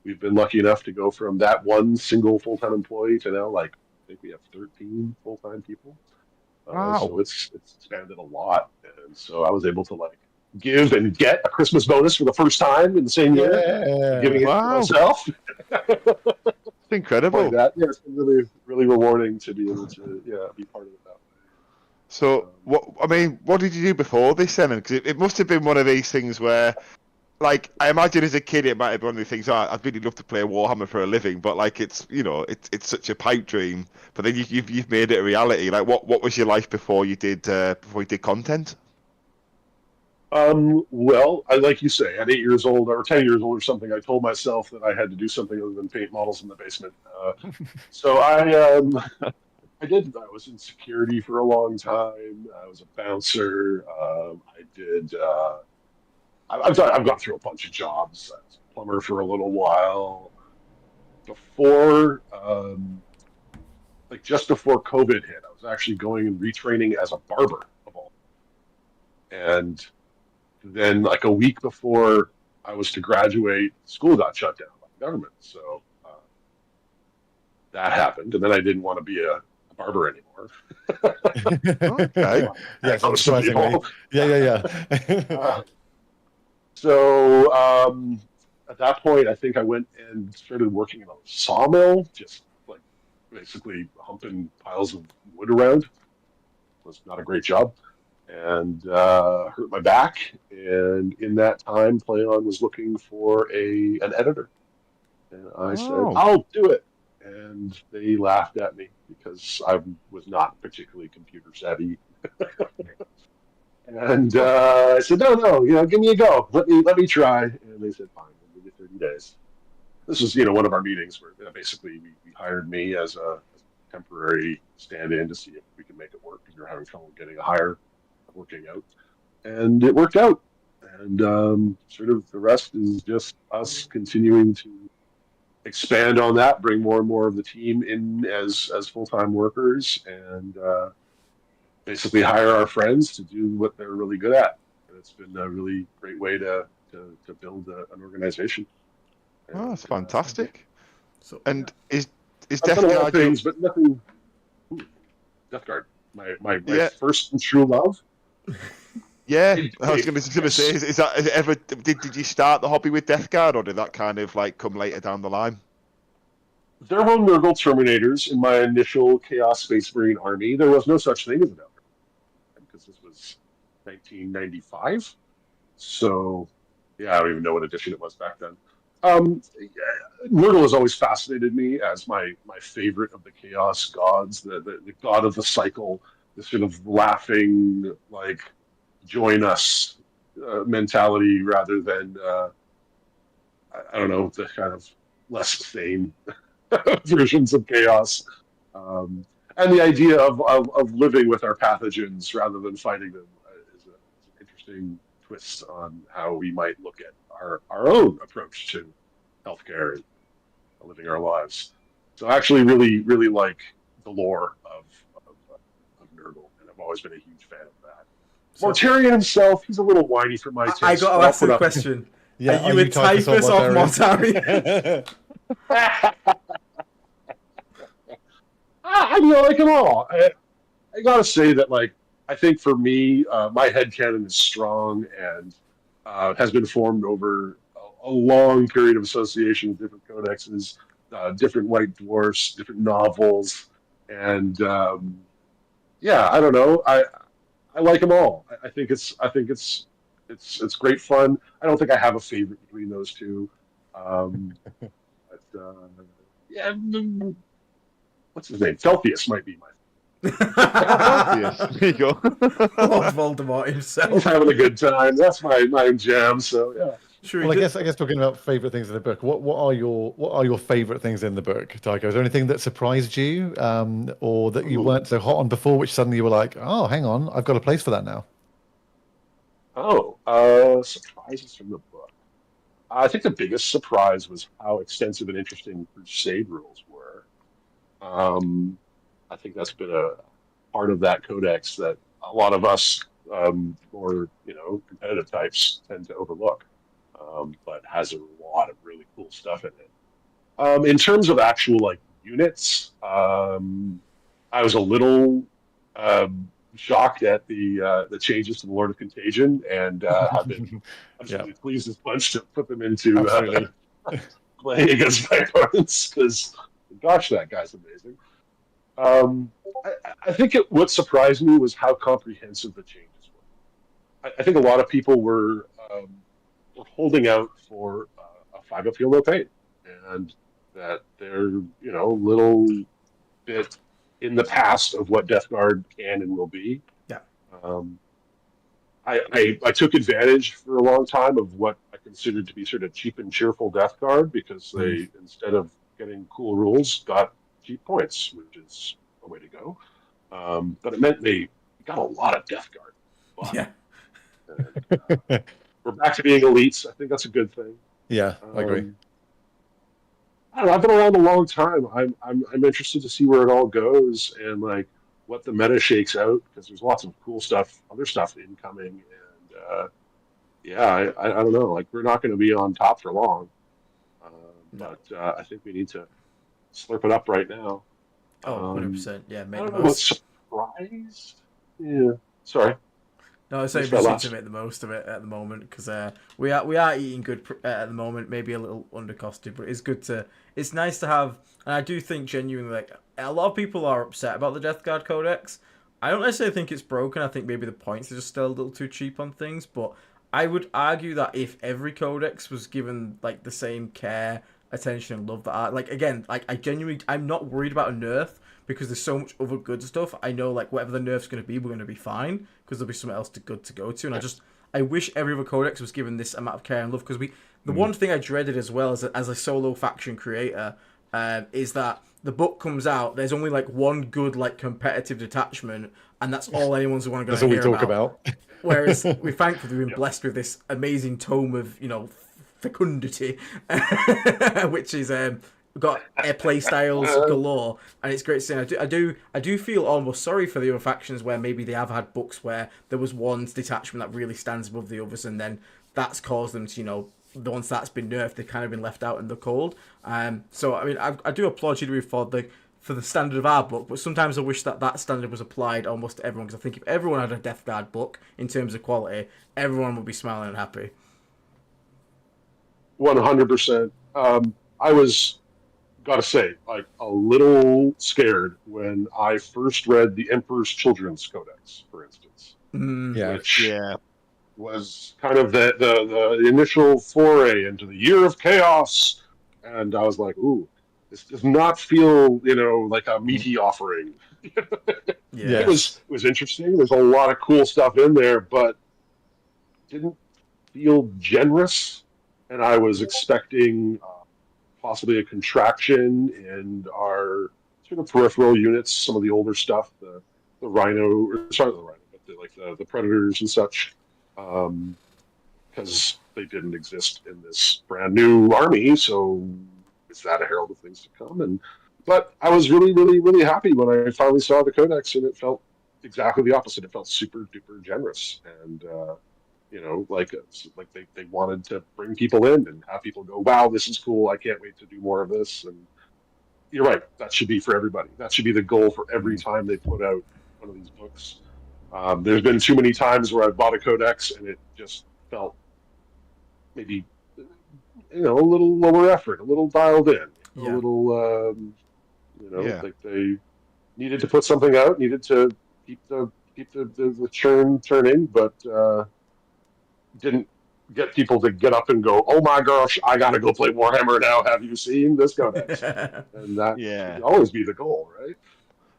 we've been lucky enough to go from that one single full time employee to now, like, I think we have 13 full time people. Wow. So it's expanded a lot, and so I was able to like give and get a Christmas bonus for the first time in the same year, giving it to Wow. myself. It's incredible. Like that, yeah, it's been really, really rewarding to be able to, be part of it that way. So what did you do before this then? Because it must have been one of these things where, like, I imagine as a kid it might have been one of the things. I'd really love to play Warhammer for a living, but like it's it's such a pipe dream. But then you've made it a reality. Like, what was your life before you did content? Well, like you say, at 8 years old or 10 years old or something, I told myself that I had to do something other than paint models in the basement. So I did. I was in security for a long time. I was a bouncer. I did. I've gone through a bunch of jobs. I was a plumber for a little while. Before, like just before COVID hit, I was actually going and retraining as a barber of all. And then, like a week before I was to graduate, school got shut down by the government. So that happened, and then I didn't want to be a barber anymore. Okay. Yeah, surprisingly. Yeah. So at that point, I think I went and started working in a sawmill, just like basically humping piles of wood around. It was not a great job, and hurt my back. And in that time, PlayOn was looking for an editor, and I said, "I'll do it." And they laughed at me because I was not particularly computer savvy. And I said, no, give me a go. Let me try. And they said, fine, we'll give you 30 days. This was, one of our meetings where basically we hired me as a temporary stand-in to see if we could make it work because we were having trouble getting a hire working out. And it worked out. And sort of the rest is just us continuing to expand on that, bring more and more of the team in as full-time workers, and basically hire our friends to do what they're really good at. And it's been a really great way to build an organization. Oh, that's fantastic. So, And is I've Death done a lot of Guard things, but nothing. Ooh, Death Guard, my Yeah. first and true love. Yeah, Hey, I was going to say, is that ever did you start the hobby with Death Guard, or did that kind of like come later down the line? There were Nurgle Terminators in my initial Chaos Space Marine army. There was no such thing as an Elder, because this was 1995. So, yeah, I don't even know what edition it was back then. Nurgle has always fascinated me as my favorite of the Chaos gods, the god of the cycle, the sort of laughing, like, join us mentality rather than, I don't know, the kind of less sane versions of chaos. And the idea of living with our pathogens rather than fighting them is an interesting twist on how we might look at our own approach to healthcare and living our lives. So I actually really like the lore of Nurgle, and I've always been a huge fan of that. So- Mortarion himself, he's a little whiny for my taste. I got to I'll ask put the up- question. Yeah, are you a Typhus of Mortarion? I like them all. I gotta say that, like, I think for me, my headcanon is strong and has been formed over a long period of association with different codexes, different White Dwarfs, different novels, and yeah, I don't know. I like them all. I think it's great fun. I don't think I have a favorite between those two. But yeah, what's his name? Celsius might be my. Yes, there you go. Lord Voldemort He's himself. having a good time. That's my jam. So yeah. Should Well, we I guess talking about favorite things in the book. What are your favorite things in the book, Tycho? Is there anything that surprised you, or that you weren't so hot on before, which suddenly you were like, oh, hang on, I've got a place for that now? Surprises from the book. I think the biggest surprise was how extensive and interesting Crusade rules were. I think that's been a part of that codex that a lot of us more competitive types tend to overlook, but has a lot of really cool stuff in it. In terms of actual like units, I was a little shocked at the changes to the Lord of Contagion, and have been absolutely pleased as punch to put them into playing against my opponents, because gosh, that guy's amazing. I think what surprised me was how comprehensive the changes were. I think a lot of people were holding out for a 5-up feel no pain, and that they're a little bit in the past of what Death Guard can and will be. Yeah. I took advantage for a long time of what I considered to be sort of cheap and cheerful Death Guard, because they, instead of getting cool rules, got cheap points, which is a way to go. But it meant they got a lot of Death Guard. But, Yeah. and, we're back to being elites. I think that's a good thing. Yeah, I agree. I don't know, I've been around a long time. I'm interested to see where it all goes and like what the meta shakes out, because there's lots of cool stuff, other stuff incoming, and yeah, I don't know. Like, we're not going to be on top for long, but I think we need to slurp it up right now. Oh, 100%. Yeah, I make don't the know. most. Surprised? Yeah. Sorry. No, it's saying we just need to make the most of it at the moment, because we are eating good at the moment. Maybe a little undercosted, but it's good to. It's nice to have, and I do think genuinely, like, a lot of people are upset about the Death Guard Codex. I don't necessarily think it's broken. I think maybe the points are just still a little too cheap on things. But I would argue that if every codex was given like the same care, attention, and love that are, like, again, like, I'm not worried about a nerf, because there's so much other good stuff. I know, like, whatever the nerf's going to be, we're going to be fine, because there'll be something else good to go to. And I wish every other codex was given this amount of care and love, because the one thing I dreaded as well as a solo faction creator is that the book comes out, there's only like one good like competitive detachment, and that's all anyone's going to hear That's all we talk about. Whereas we've thankfully been blessed with this amazing tome of fecundity, which is got play styles galore, and it's great seeing. I do feel almost sorry for the other factions where maybe they have had books where there was one detachment that really stands above the others, and then that's caused them to, the ones that's been nerfed, they've kind of been left out in the cold. So I mean, I do applaud you for the standard of our book, but sometimes I wish that standard was applied almost to everyone, because I think if everyone had a Death Guard book in terms of quality, everyone would be smiling and happy. 100%. I was, gotta say, like a little scared when I first read the Emperor's Children's Codex, for instance, which was kind of the initial foray into the Year of Chaos, and I was like, ooh, this does not feel, like a meaty offering. It was interesting. There's a lot of cool stuff in there, but didn't feel generous, and I was expecting possibly a contraction in our sort of peripheral units, some of the older stuff, the Rhino, sorry, the Rhino, but the Predators and such, because they didn't exist in this brand new army. So is that a herald of things to come? But I was really, really, really happy when I finally saw the Codex, and it felt exactly the opposite. It felt super duper generous, and like they wanted to bring people in and have people go, wow, this is cool, I can't wait to do more of this. And you're right, that should be for everybody. That should be the goal for every time they put out one of these books. There's been too many times where I've bought a Codex and it just felt maybe a little lower effort, a little dialed in, a little like they needed to put something out, needed to keep the churn turning, but didn't get people to get up and go, oh my gosh, I gotta go play Warhammer now, have you seen this Codex? And that should always be the goal, right?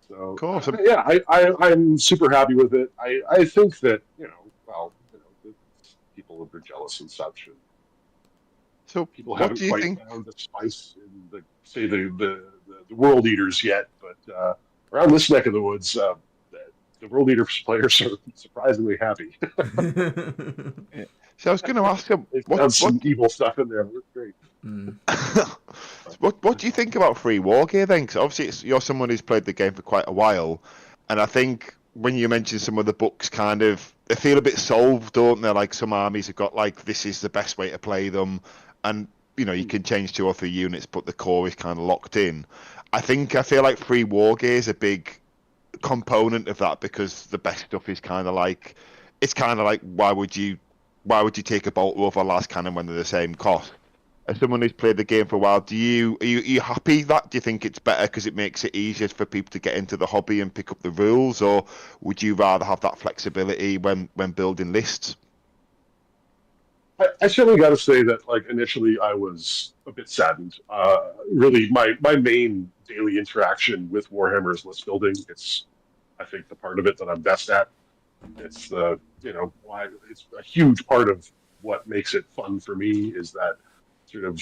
So of course. I'm super happy with it. I think that people are jealous and such, and so people haven't quite found the spice in the World Eaters yet, but around this neck of the woods, the World Eaters players are surprisingly happy. So I was going to ask him, what some evil stuff in there. It looks great. What do you think about free war gear then? Because obviously you're someone who's played the game for quite a while, and I think when you mention some of the books, kind of they feel a bit solved, don't they? Like some armies have got like, this is the best way to play them, and you can change 2 or 3 units, but the core is kind of locked in. I feel like free war gear is a big component of that, because the best stuff is kind of like, why would you take a bolt rover last cannon when they're the same cost? As someone who's played the game for a while, are you happy that? Do you think it's better because it makes it easier for people to get into the hobby and pick up the rules, or would you rather have that flexibility when building lists? I certainly got to say that, like, initially I was a bit saddened. Really, my main daily interaction with Warhammer is list building. It's, I think, the part of it that I'm best at. It's it's a huge part of what makes it fun for me, is that sort of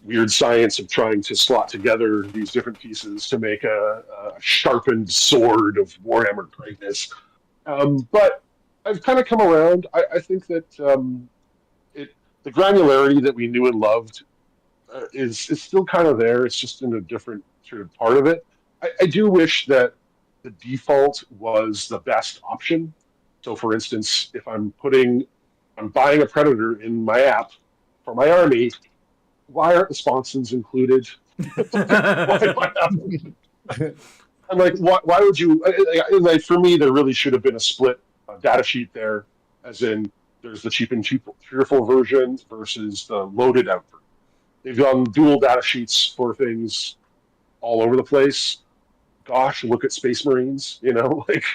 weird science of trying to slot together these different pieces to make a sharpened sword of Warhammer greatness. But I've kind of come around. I think that the granularity that we knew and loved is still kind of there. It's just in a different sort of part of it. I do wish that the default was the best option. So, for instance, if I'm buying a Predator in my app for my army, why aren't the sponsons included? I'm like, why would you? Like, for me, there really should have been a split data sheet there, as in there's the cheap and cheerful version versus the loaded out version. They've done dual data sheets for things all over the place. Gosh, look at Space Marines. Like,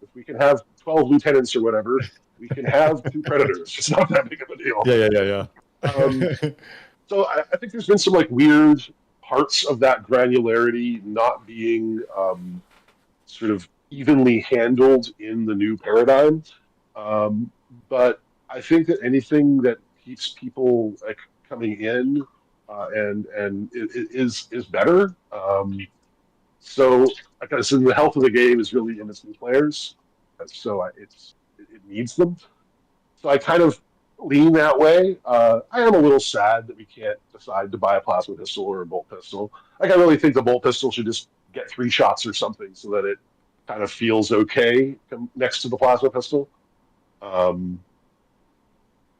if we can have 12 lieutenants or whatever, we can have 2 Predators. It's not that big of a deal. Yeah. So I think there's been some like weird parts of that granularity not being sort of evenly handled in the new paradigm. But I think that anything that keeps people like coming in and it is better. So like I said, the health of the game is really in its new players. So it needs them. So I kind of lean that way. I am a little sad that we can't decide to buy a plasma pistol or a bolt pistol. Like, I really think the bolt pistol should just get 3 shots or something so that it kind of feels okay next to the plasma pistol. Um,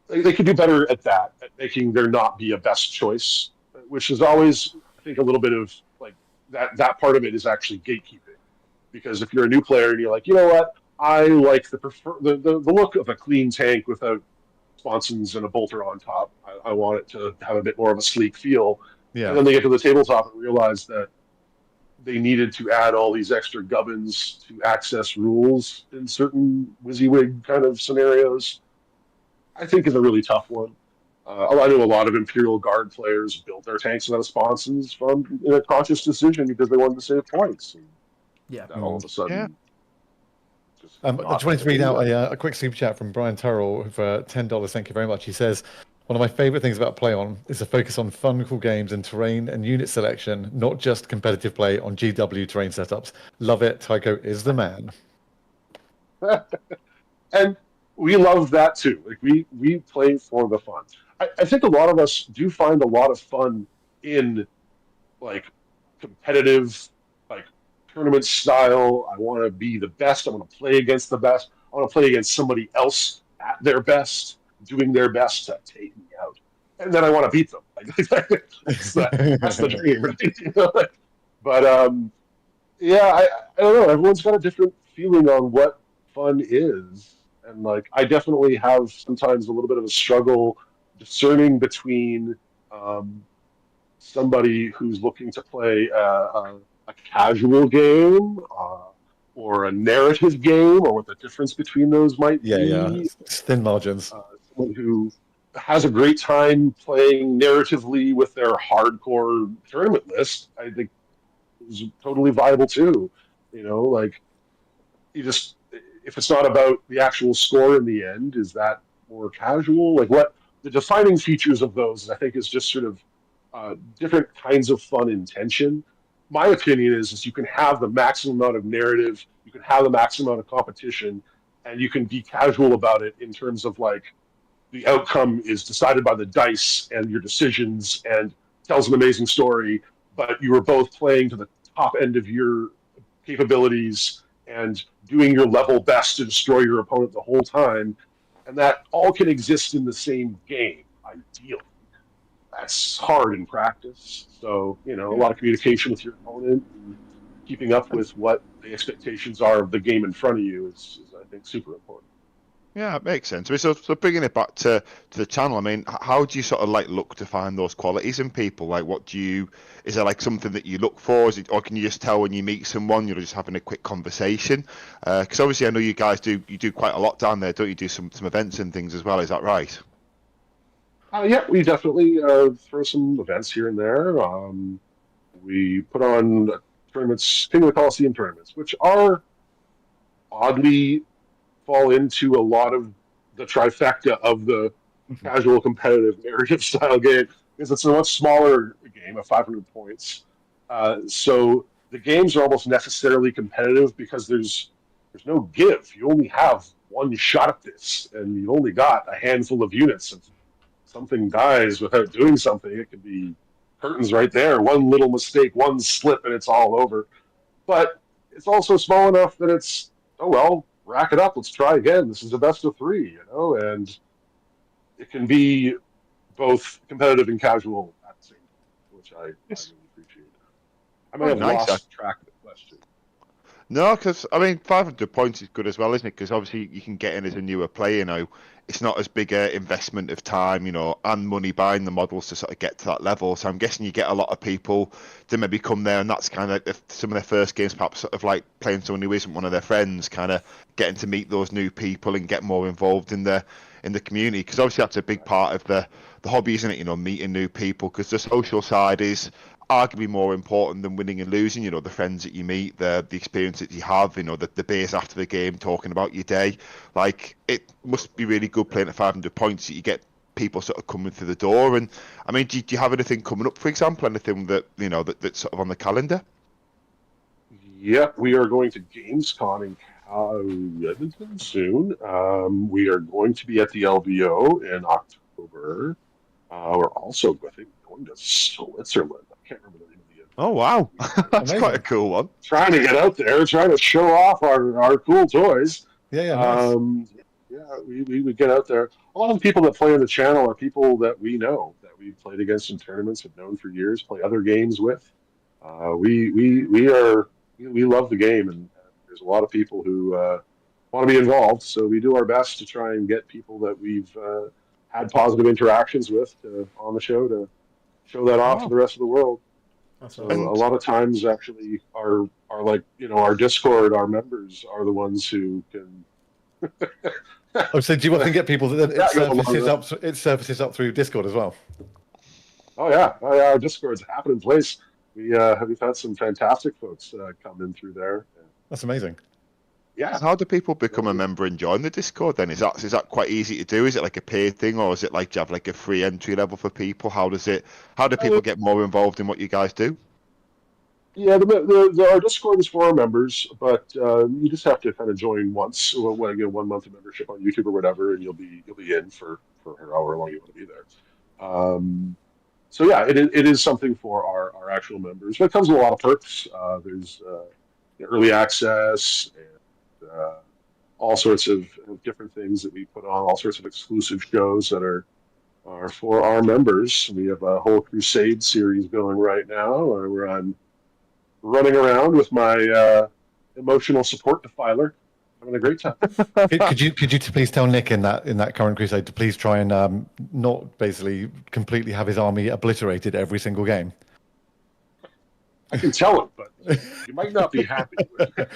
they could do better at that, at making there not be a best choice, which is always, I think, a little bit of like that part of it is actually gatekeeping. Because if you're a new player and you're like, you know what, I like the look of a clean tank without sponsons and a bolter on top. I want it to have a bit more of a sleek feel. Yeah. And then they get to the tabletop and realize that they needed to add all these extra gubbins to access rules in certain WYSIWYG kind of scenarios. I think is a really tough one. I know a lot of Imperial Guard players built their tanks without sponsons from in a conscious decision because they wanted to save points. And Yeah. that all of a sudden. I just wanted to read out a quick super chat from Brian Turrell for $10. Thank you very much. He says, one of my favorite things about PlayOn is the focus on fun, cool games and terrain and unit selection, not just competitive play on GW terrain setups. Love it. Tycho is the man. And we love that too. Like we play for the fun. I think a lot of us do find a lot of fun in like competitive, like tournament style. I want to be the best. I want to play against the best. I want to play against somebody else at their best, doing their best to take me out, and then I want to beat them. That's the dream, right? You know? But yeah, I don't know. Everyone's got a different feeling on what fun is, and like I definitely have sometimes a little bit of a struggle discerning between somebody who's looking to play a casual game or a narrative game, or what the difference between those might be. Yeah, it's thin margins. Someone who has a great time playing narratively with their hardcore tournament list, I think is totally viable too. You know, like you just if it's not about the actual score in the end, is that more casual? Like what the defining features of those, I think, is just sort of different kinds of fun and tension. My opinion is you can have the maximum amount of narrative, you can have the maximum amount of competition, and you can be casual about it in terms of like the outcome is decided by the dice and your decisions and tells an amazing story, but you were both playing to the top end of your capabilities and doing your level best to destroy your opponent the whole time, and that all can exist in the same game, ideally. That's hard in practice. So, you know, a lot of communication with your opponent and keeping up with what the expectations are of the game in front of you is I think, super important. Yeah, it makes sense. I mean, so bringing it back to the channel, I mean, how do you sort of like look to find those qualities in people? Like, is there like something that you look for? Or can you just tell when you meet someone, you're just having a quick conversation? Because obviously I know you guys do quite a lot down there, don't you? Do some events and things as well, is that right? Yeah, we definitely throw some events here and there. We put on tournaments, King of the Coliseum tournaments, which are oddly fall into a lot of the trifecta of the casual competitive narrative style game, because it's a much smaller game of 500 points. So the games are almost necessarily competitive because there's no give. You only have one shot at this, and you've only got a handful of units. If something dies without doing something, it could be curtains right there. One little mistake, one slip, and it's all over. But it's also small enough that it's, oh well, rack it up, let's try again. This is a best of 3, you know, and it can be both competitive and casual at the same time, which I really appreciate. I might have lost track of the question. No, because I mean, 500 points is good as well, isn't it? Because obviously you can get in as a newer player, you know. It's not as big a investment of time, you know, and money buying the models to sort of get to that level. So I'm guessing you get a lot of people to maybe come there, and that's kind of like some of their first games, perhaps sort of like playing someone who isn't one of their friends, kind of getting to meet those new people and get more involved in the community. Because obviously that's a big part of the hobby, isn't it? You know, meeting new people, because the social side is arguably more important than winning and losing. You know, the friends that you meet, the experience that you have, you know, the beers after the game, talking about your day. Like, it must be really good playing at 500 points that you get people sort of coming through the door. And I mean, do you have anything coming up, for example, anything that, you know, that's sort of on the calendar? Yep, we are going to Gamescom in Edmonton soon. We are going to be at the LBO in October. We're also, I think, going to Switzerland. I can't remember the name of the Oh wow, that's quite a Amazing. cool one. trying to get out there, trying to show off our cool toys. Yeah, nice. Yeah, we would get out there. A lot of the people that play on the channel are people that we know, that we've played against in tournaments, have known for years, play other games with. We love the game, and there's a lot of people who want to be involved. So we do our best to try and get people that we've had positive interactions with on the show to show that off to Oh, the rest of the world. That's So awesome. a and lot of times, actually, are like our Discord, our members are the ones who can Oh, so do you often get people that that go along with. it surfaces up through Discord as well? Oh yeah, our Discord's half in place. We've had some fantastic folks come in through there. That's amazing. Yeah, how do people yeah, become a member and join the Discord? Then is that quite easy to do? Is it like a paid thing, or is it like do you have like a free entry level for people? How does it? How do people get more involved in what you guys do? yeah. Our Discord is for our members, but you just have to kind of join once. Well, 1 month of membership on YouTube or whatever, and you'll be in for however long you want to be there. So yeah, it is something for our actual members, but it comes with a lot of perks. There's early access and all sorts of different things that we put on, all sorts of exclusive shows that are for our members. We have a whole Crusade series going right now, where I'm running around with my emotional support defiler, having a great time. Could you please tell Nick in that current crusade to please try and not basically completely have his army obliterated every single game? I can tell him, but you might not be happy with it.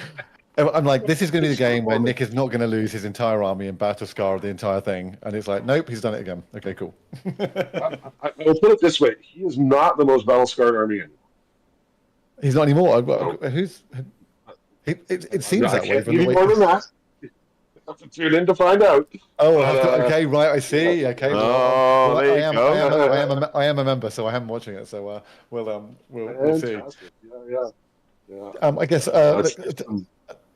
I'm like, this is going to be the His game where performance. Nick is not going to lose his entire army and battle scar the entire thing, and it's like, nope, he's done it again. Okay, cool. I will put it this way: he is not the most battle scarred army anymore. He's not anymore. So Who's? It seems I that way can't from give the you way. more than that. You have to tune in to find out. Oh, But okay, right. I see. Okay, Oh, there you go. I am a member, so I am watching it. So we'll see. fantastic. Yeah. I guess It's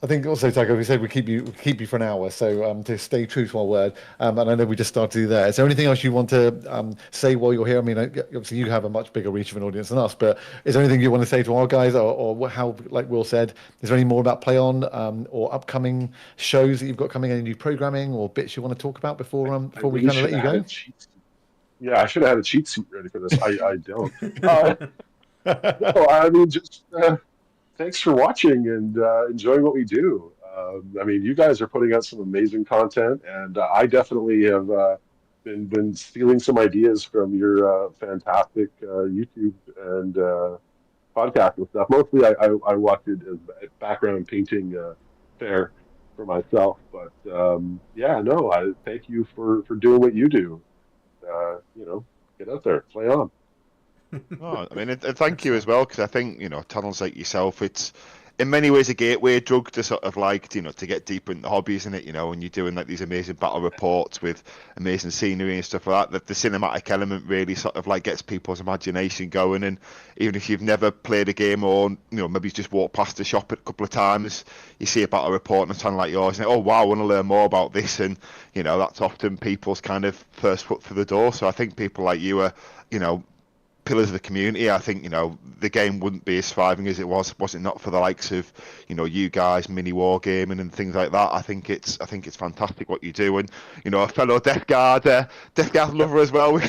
I think also, Tycho, we said we keep you for an hour, so to stay true to our word, and I know we just started to do there. Is there anything else you want to say while you're here? I mean, obviously you have a much bigger reach of an audience than us, but is there anything you want to say to our guys, or how, like Will said, is there any more about Play On or upcoming shows that you've got coming, any new programming or bits you want to talk about before I we really kind of let should you have had go? a cheat sheet. Yeah, I should have had a cheat sheet ready for this. I don't. Uh, no, I mean, just thanks for watching and enjoying what we do. I mean, you guys are putting out some amazing content, and I definitely have been stealing some ideas from your fantastic YouTube and podcast and stuff. Mostly, I watch it as background painting fare for myself. But yeah, no, I thank you for doing what you do. Get out there, play on. Oh, I mean, and thank you as well, because I think, channels like yourself, it's in many ways a gateway drug to sort of like, to get deeper into hobbies, isn't it? When you're doing like these amazing battle reports with amazing scenery and stuff like that, the cinematic element really sort of like gets people's imagination going. And even if you've never played a game or, maybe you just walked past the shop a couple of times, you see a battle report on a channel like yours, and oh wow, I want to learn more about this. And, that's often people's kind of first foot through the door. So I think people like you are, pillars of the community. I think the game wouldn't be as thriving as it was it not for the likes of you guys, mini wargaming and things like that. I think it's fantastic what you do, and a fellow Death Guard lover as well. We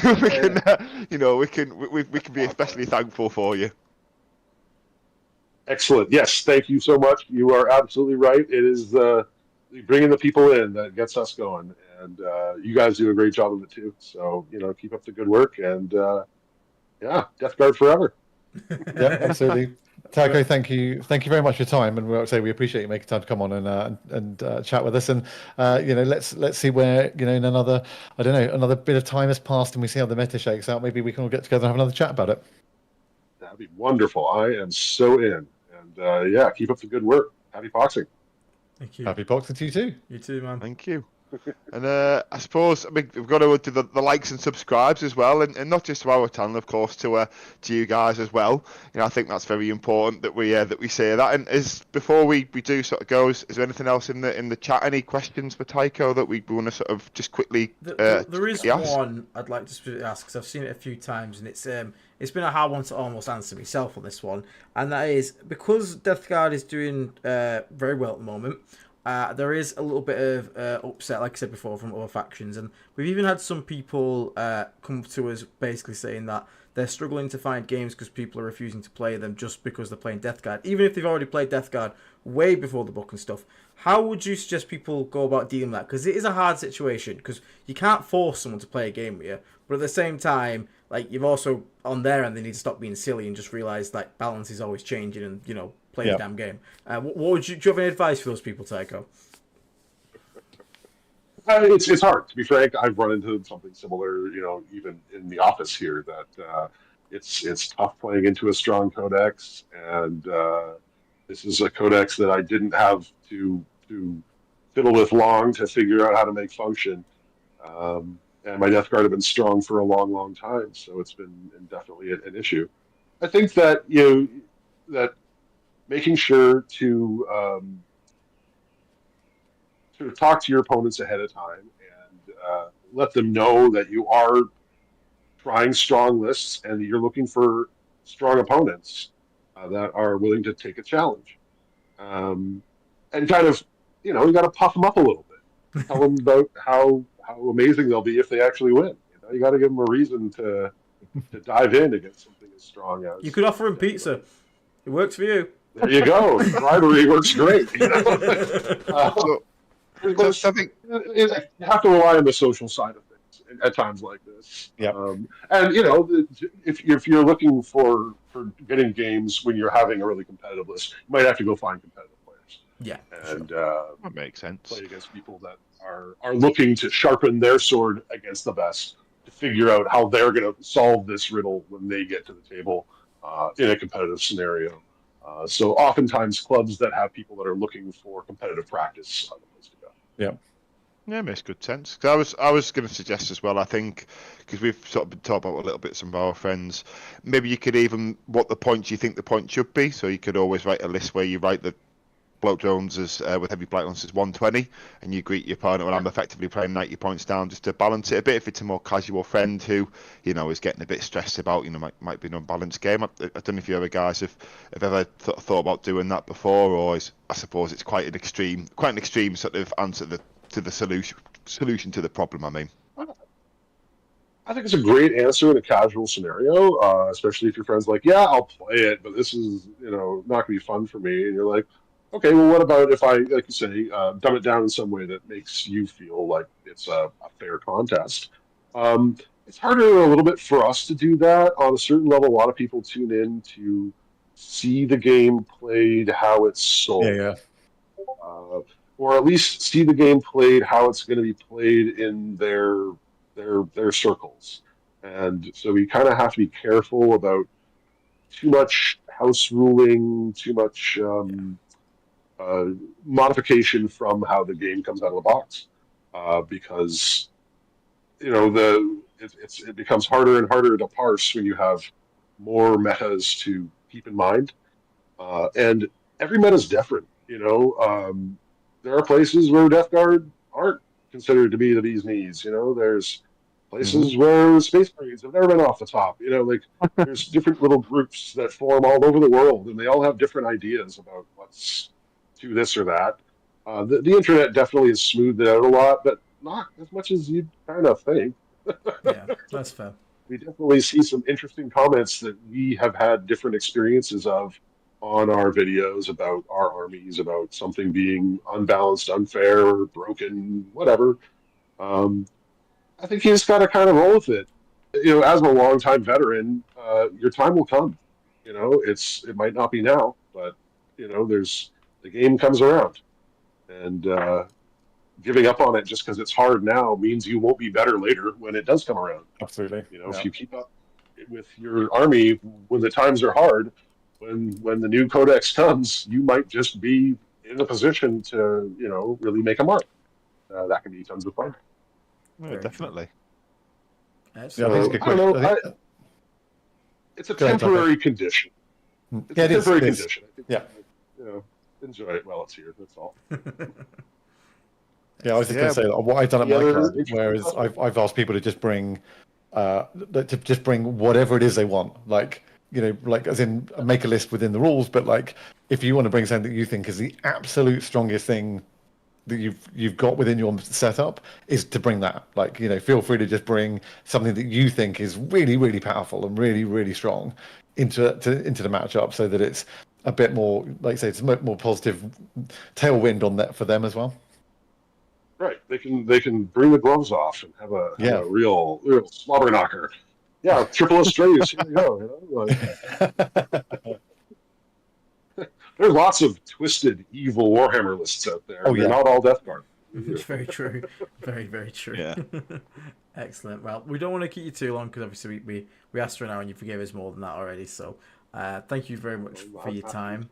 can we can be especially thankful for you. Excellent. Yes, thank you so much. You are absolutely right. It is bringing the people in that gets us going, and you guys do a great job of it too. So keep up the good work, and yeah, Death Guard forever. Yeah, absolutely. Tycho, thank you very much for your time, and we appreciate you making time to come on and chat with us. And let's see where in another, I don't know, another bit of time has passed, and we see how the meta shakes out. Maybe we can all get together and have another chat about it. That'd be wonderful. I am so in, and yeah, keep up the good work. Happy boxing. Thank you. Happy boxing to you too. You too, man. Thank you. And I suppose we've got to do the likes and subscribes as well, and not just to our channel, of course, to you guys as well. I think that's very important that we say that. And before we do sort of go, is there anything else in the chat? Any questions for Tycho that we want to sort of just quickly? There is ask? one I'd like to specifically ask, because I've seen it a few times, and it's been a hard one to almost answer myself on this one, and that is because Death Guard is doing very well at the moment. There is a little bit of upset, like I said before, from other factions, and we've even had some people come to us basically saying that they're struggling to find games because people are refusing to play them just because they're playing Death Guard, even if they've already played Death Guard way before the book and stuff. How would you suggest people go about dealing with that? Because it is a hard situation, because you can't force someone to play a game with you, but at the same time, like, you've also on their end, they need to stop being silly and just realize like balance is always changing, and play the damn game. What would you do? You have any advice for those people, Tycho? It's hard, to be frank. I've run into something similar, even in the office here. That it's tough playing into a strong codex, and this is a codex that I didn't have to fiddle with long to figure out how to make function. And my Death Guard have been strong for a long, long time, so it's been definitely an issue. I think that that making sure to talk to your opponents ahead of time and let them know that you are trying strong lists and that you're looking for strong opponents that are willing to take a challenge. And kind of, you got to puff them up a little bit. Tell them about how amazing they'll be if they actually win. You got to give them a reason to dive in against something as strong as. You could offer them pizza. It works for you. There you go. The rivalry works great. I think you have to rely on the social side of things at times like this. Yeah. And if you're looking for getting games when you're having a really competitive list, you might have to go find competitive players. Yeah. And that makes sense. play against people that are looking to sharpen their sword against the best to figure out how they're going to solve this riddle when they get to the table in a competitive scenario. So oftentimes clubs that have people that are looking for competitive practice are the place to go. Yeah. Yeah, makes good sense. Because I was going to suggest as well, I think, because we've sort of been talking about a little bit some of our friends, maybe you could even, what the points you think the point should be, so you could always write a list where you write the Bloke Jones with heavy blight lance is 120, and you greet your opponent when I'm effectively playing 90 points down just to balance it a bit. If it's a more casual friend who, is getting a bit stressed about, might be an unbalanced game. I don't know if you ever guys have ever thought about doing that before, or I suppose it's quite an extreme sort of answer to the solution to the problem. I mean, I think it's a great answer in a casual scenario, especially if your friend's like, "Yeah, I'll play it, but this is not going to be fun for me," and you're like, okay, well, what about if I, like you say, dumb it down in some way that makes you feel like it's a fair contest? It's harder a little bit for us to do that. On a certain level, a lot of people tune in to see the game played, how it's sold. Yeah. Or at least see the game played, how it's going to be played in their circles. And so we kind of have to be careful about too much house ruling, too much modification from how the game comes out of the box, because it becomes harder and harder to parse when you have more metas to keep in mind, and every meta is different. There are places where Death Guard aren't considered to be the bee's knees. There's places where Space Marines have never been off the top. There's different little groups that form all over the world, and they all have different ideas about what's to this or that. The internet definitely has smoothed it out a lot, but not as much as you'd kind of think. Yeah, that's fair. We definitely see some interesting comments that we have had different experiences of on our videos about our armies, about something being unbalanced, unfair, broken, whatever. I think you just got to kind of roll with it. As a longtime veteran, your time will come. It might not be now, but the game comes around, and giving up on it just because it's hard now means you won't be better later when it does come around. Absolutely. If you keep up with your army when the times are hard, when the new codex comes, you might just be in a position to really make a mark. that can be tons of fun. Yeah, Very definitely. Yeah, I Excellent. think it's a So good I don't question. know. I think, It's a go ahead, Tycho. temporary condition. It's Yeah, a it is. temporary It is. condition. I think Yeah. enjoy it while it's here. That's all. Yeah, I was just going Yeah, to say that what I've done at Any my other club, interesting whereas topics? I've asked people to just bring whatever it is they want, like like as in make a list within the rules, but like if you want to bring something that you think is the absolute strongest thing that you've got within your setup, is to bring that. Like feel free to just bring something that you think is really really powerful and really really strong into the matchup, so that it's a bit more, like I say, it's a more positive tailwind on that for them as well. Right. They can bring the gloves off and have Yeah. a real slobber knocker. Yeah, triple Australians. Here we go. There's lots of twisted, evil Warhammer lists out there, Oh and they're yeah. not all Death Guard. It's very true. Very, very true. Yeah. Excellent. Well, we don't want to keep you too long because obviously we asked for an hour and you forgave us more than that already. So thank you very much for your time.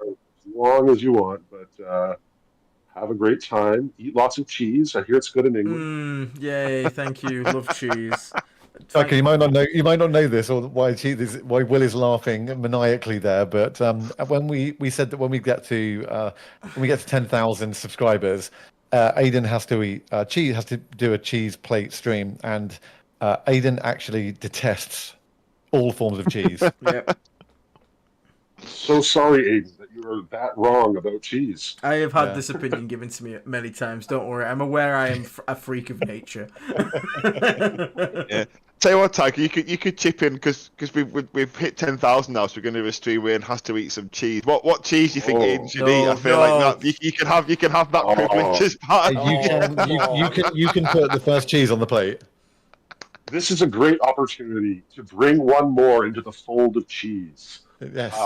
As long as you want, but have a great time. Eat lots of cheese. I hear it's good in England. Yay, thank you. Love cheese. Okay, you might not know this, or why Will is laughing maniacally there. But when we said that when we get to 10,000 subscribers, Aiden has to eat cheese, has to do a cheese plate stream, and Aiden actually detests all forms of cheese. Yep. So sorry, Aiden, that you are that wrong about cheese. I have had Yeah. this opinion given to me many times. Don't worry. I'm aware I am a freak of nature. Yeah. Tell you what, Tycho, you could chip in because we've hit 10,000 now, so we're going to do a stream where Ian has to eat some cheese. What cheese do you think Aiden should eat? I feel like that you can have that privilege as part. You can put the first cheese on the plate. This is a great opportunity to bring one more into the fold of cheese. Yes.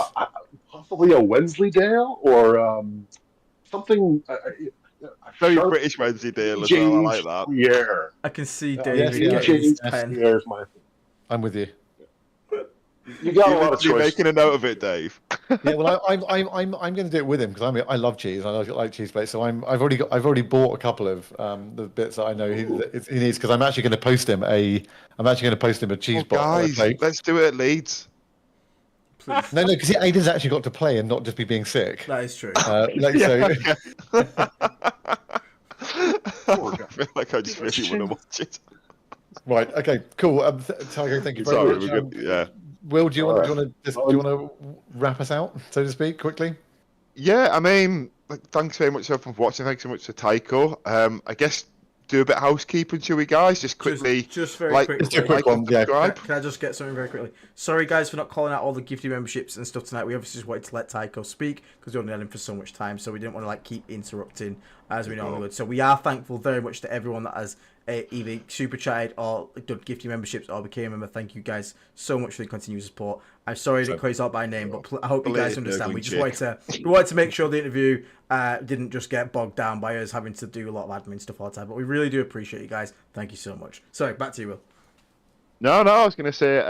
Possibly a Wensleydale or something. Very sharp British Wensleydale as well. I like that. Gruyere. I can see Yes, David yeah. getting his Aged pen. Gruyere is my thing. I'm with you. You got a lot of You're choices. making a note of it, Dave. Yeah, well, I'm going to do it with him because I love cheese. I like cheese plates, so I've already bought a couple of the bits that I know he needs, because I'm actually going to post him a cheese Guys, plate. let's do it at Leeds. Please. No, because Aiden's actually got to play and not just be being sick. That is true. So Poor guy. I feel like I just really want to watch it. right, okay, cool. Tycho, thank you very Sorry, much. we're good. Yeah. Will, do you All want to wrap us out, so to speak, quickly? Yeah, I mean, thanks very much everyone for watching. Thanks so much to Tycho. I guess do a bit of housekeeping, shall we, guys? Just quickly, just very like, quickly. Just a quick one, yeah. Can I just get something very quickly? Sorry, guys, for not calling out all the gifted memberships and stuff tonight. We obviously just wanted to let Tycho speak because we only had him for so much time, so we didn't want to keep interrupting as we normally would. So we are thankful very much to everyone that has either super chatted or done gifted memberships or became a member. Thank you guys so much for the continued support. I'm sorry I didn't call you out by name, but I hope you guys understand. We just wanted to make sure the interview didn't just get bogged down by us having to do a lot of admin stuff all the time. But we really do appreciate you guys. Thank you so much. Sorry, back to you, Will. No, I was going to say,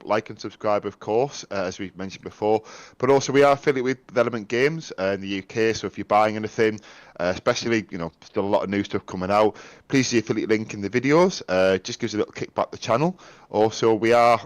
like and subscribe, of course, as we mentioned before. But also, we are affiliated with Development Games in the UK. So if you're buying anything, especially, still a lot of new stuff coming out, please see the affiliate link in the videos. Just gives a little kickback to the channel. Also, we are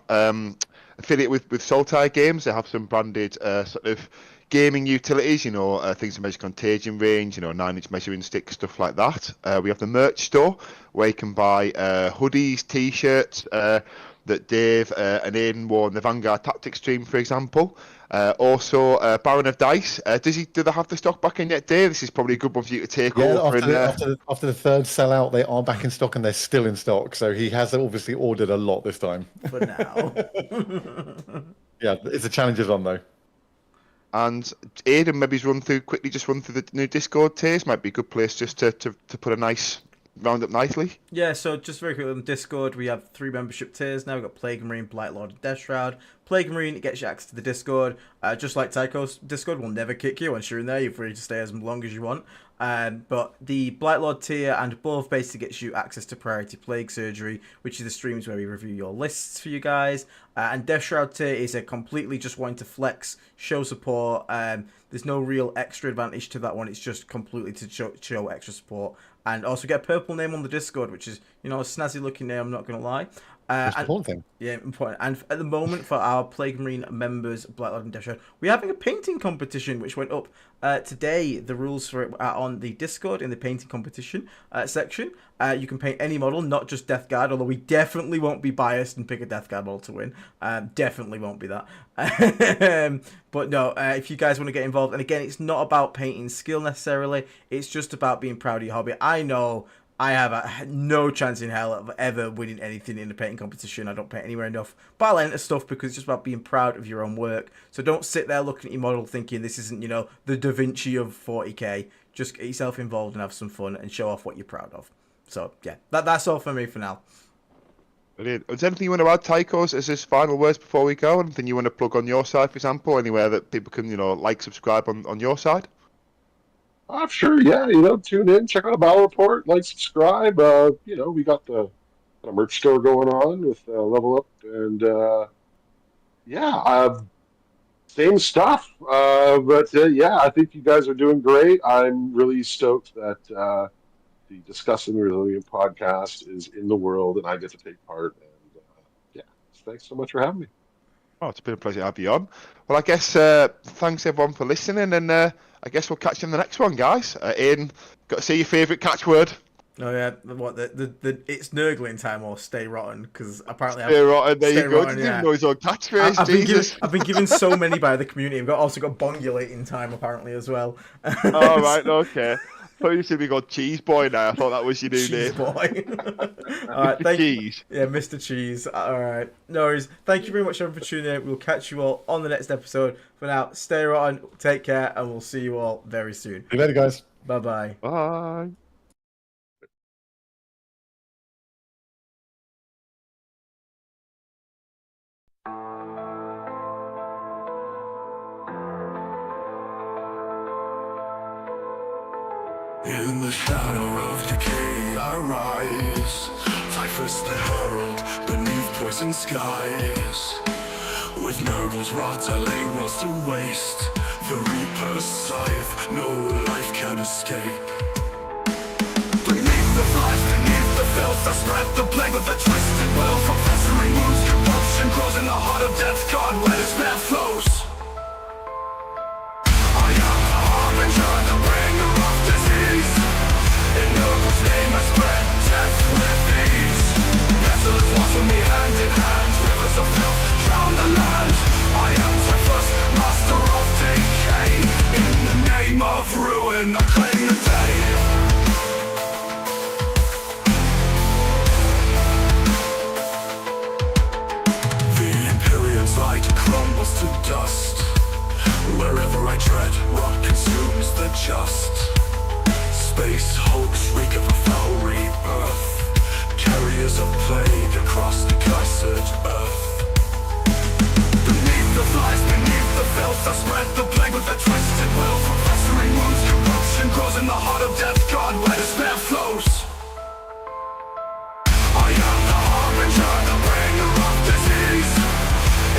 affiliated with Saltire Games. They have some branded sort of gaming utilities, things to measure contagion range, 9-inch measuring sticks, stuff like that. We have the merch store where you can buy hoodies, t-shirts that Dave and Aidan wore on the Vanguard Tactics stream, for example. Also, Baron of Dice. Do they have the stock back in yet, Dave? This is probably a good one for you to take over. After the third sellout, they are back in stock and they're still in stock. So he has obviously ordered a lot this time. For now. Yeah, it's a challenges on though. And Aidan, maybe run through the new Discord tiers. Might be a good place just to put a nice round up nicely. Yeah, so just very quickly on Discord, we have 3 membership tiers now. We've got Plague Marine, Blight Lord, and Death Shroud. Plague Marine gets you access to the Discord. Just like Tycho's Discord will never kick you once you're in there. You're free to stay as long as you want. But the Blight Lord tier and above basically gets you access to Priority Plague Surgery, which is the streams where we review your lists for you guys. And Death Shroud tier is a completely just wanting to flex, show support. There's no real extra advantage to that one. It's just completely to show extra support. And also get a purple name on the Discord, which is, you know, a snazzy looking name, I'm not going to lie. That's the important thing. Yeah, important. And at the moment, for our Plague Marine members, Black Lord and Death Shroud, we're having a painting competition, which went up today. The rules for it are on the Discord in the painting competition section. You can paint any model, not just Death Guard, although we definitely won't be biased and pick a Death Guard model to win. Definitely won't be that. But no, if you guys want to get involved, and again, it's not about painting skill necessarily, it's just about being proud of your hobby. I know I have no chance in hell of ever winning anything in the painting competition. I don't paint anywhere enough. But I'll enter stuff because it's just about being proud of your own work. So don't sit there looking at your model thinking this isn't, you know, the Da Vinci of 40k. Just get yourself involved and have some fun and show off what you're proud of. So, yeah, that's all for me for now. Brilliant. Is there anything you want to add, Tychos, as his final words before we go? Anything you want to plug on your side, for example? Anywhere that people can, you know, like, subscribe on your side? Sure, yeah, you know, tune in, check out a Battle Report, like, subscribe. You know, we got the merch store going on with Level Up, and same stuff. Yeah, I think you guys are doing great. I'm really stoked that the Discussing Resilient podcast is in the world, and I get to take part. And thanks so much for having me. Oh, it's been a pleasure to have you on. Well, I guess thanks everyone for listening, and I guess we'll catch you in the next one, guys. Ian, got to say your favourite catchword. Oh yeah, what the it's Nurgling time or stay rotten, because apparently Stay rotten. There you go. Rotten, Didn't even know his own catchphrase. I've been given so many by the community. I've also got bongulating time apparently as well. Oh right, okay. I thought you said we got Cheese Boy now. I thought that was your new Cheese name. Boy. All right, thank Cheese. you. Yeah, Mr. Cheese. All right, no worries. Thank you very much everyone for tuning in. We'll catch you all on the next episode. For now, stay rotten, take care, and we'll see you all very soon. See you later, guys. Bye-bye. Bye. In the shadow of decay I rise, Typhus the herald beneath poison skies. With Nurgles rods I lay worlds to waste, the Reaper's scythe no life can escape. Beneath the flies, beneath the filth I spread the plague with a twisted will. From festering wounds, corruption grows in the heart of death god where despair flows. I am the harbinger, the bringer of disease. In Nurgles' name I spread death with ease. Pestilence walks with me hand in hand, rivers of filth drown the land. I am Typhus, master of decay. In the name of ruin I claim the day. The Imperium's light crumbles to dust. Wherever I tread, rot consumes the just. Space hulks reek of a foul rebirth, carriers of plague across the cursed earth. Beneath the flies, beneath the filth I spread the plague with a twisted will. From festering wounds, corruption grows in the heart of death god where despair flows. I am the harbinger, the bringer of disease.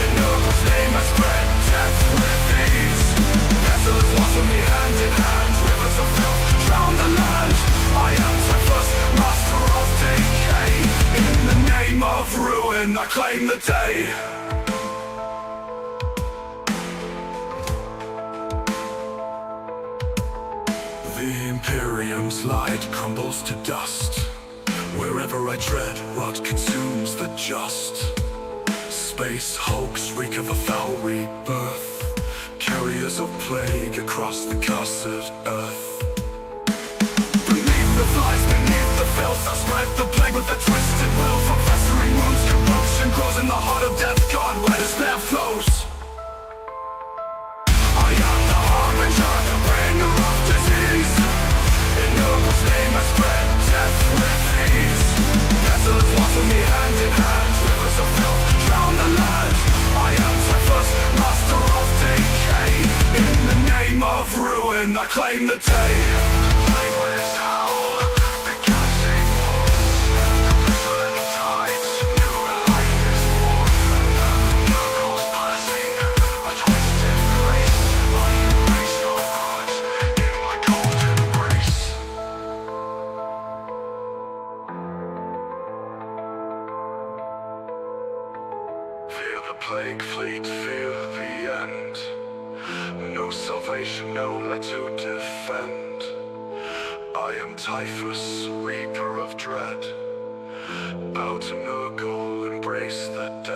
In Nurgles' name I spread death with ease. Pestilence walks with me hand in hand, rivers of filth drown the land. I am Typhus, master of decay. In the name of ruin I claim the day. The Imperium's light crumbles to dust. Wherever I tread, rot consumes the just. Space hulks reek of a foul rebirth, carriers of plague across the cursed earth. Beneath the flies, beneath the filth I spread the plague with a twisted will. From festering wounds, corruption grows in the heart of death god where despair flows. I am the harbinger, the bringer of disease. In Nurgles' name I spread death with ease. Pestilence walks with me hand in hand, rivers of filth drown the land. I am I claim the day. Nameless howl, the gassing walls, the little tides, new light is born. Nurgles passing, a twisted grace. I embrace your heart in my cold embrace. Fear the plague fleet, fear the end. No salvation, no let to defend. I am Typhus, reaper of dread. Bow to Nurgle, embrace the dead.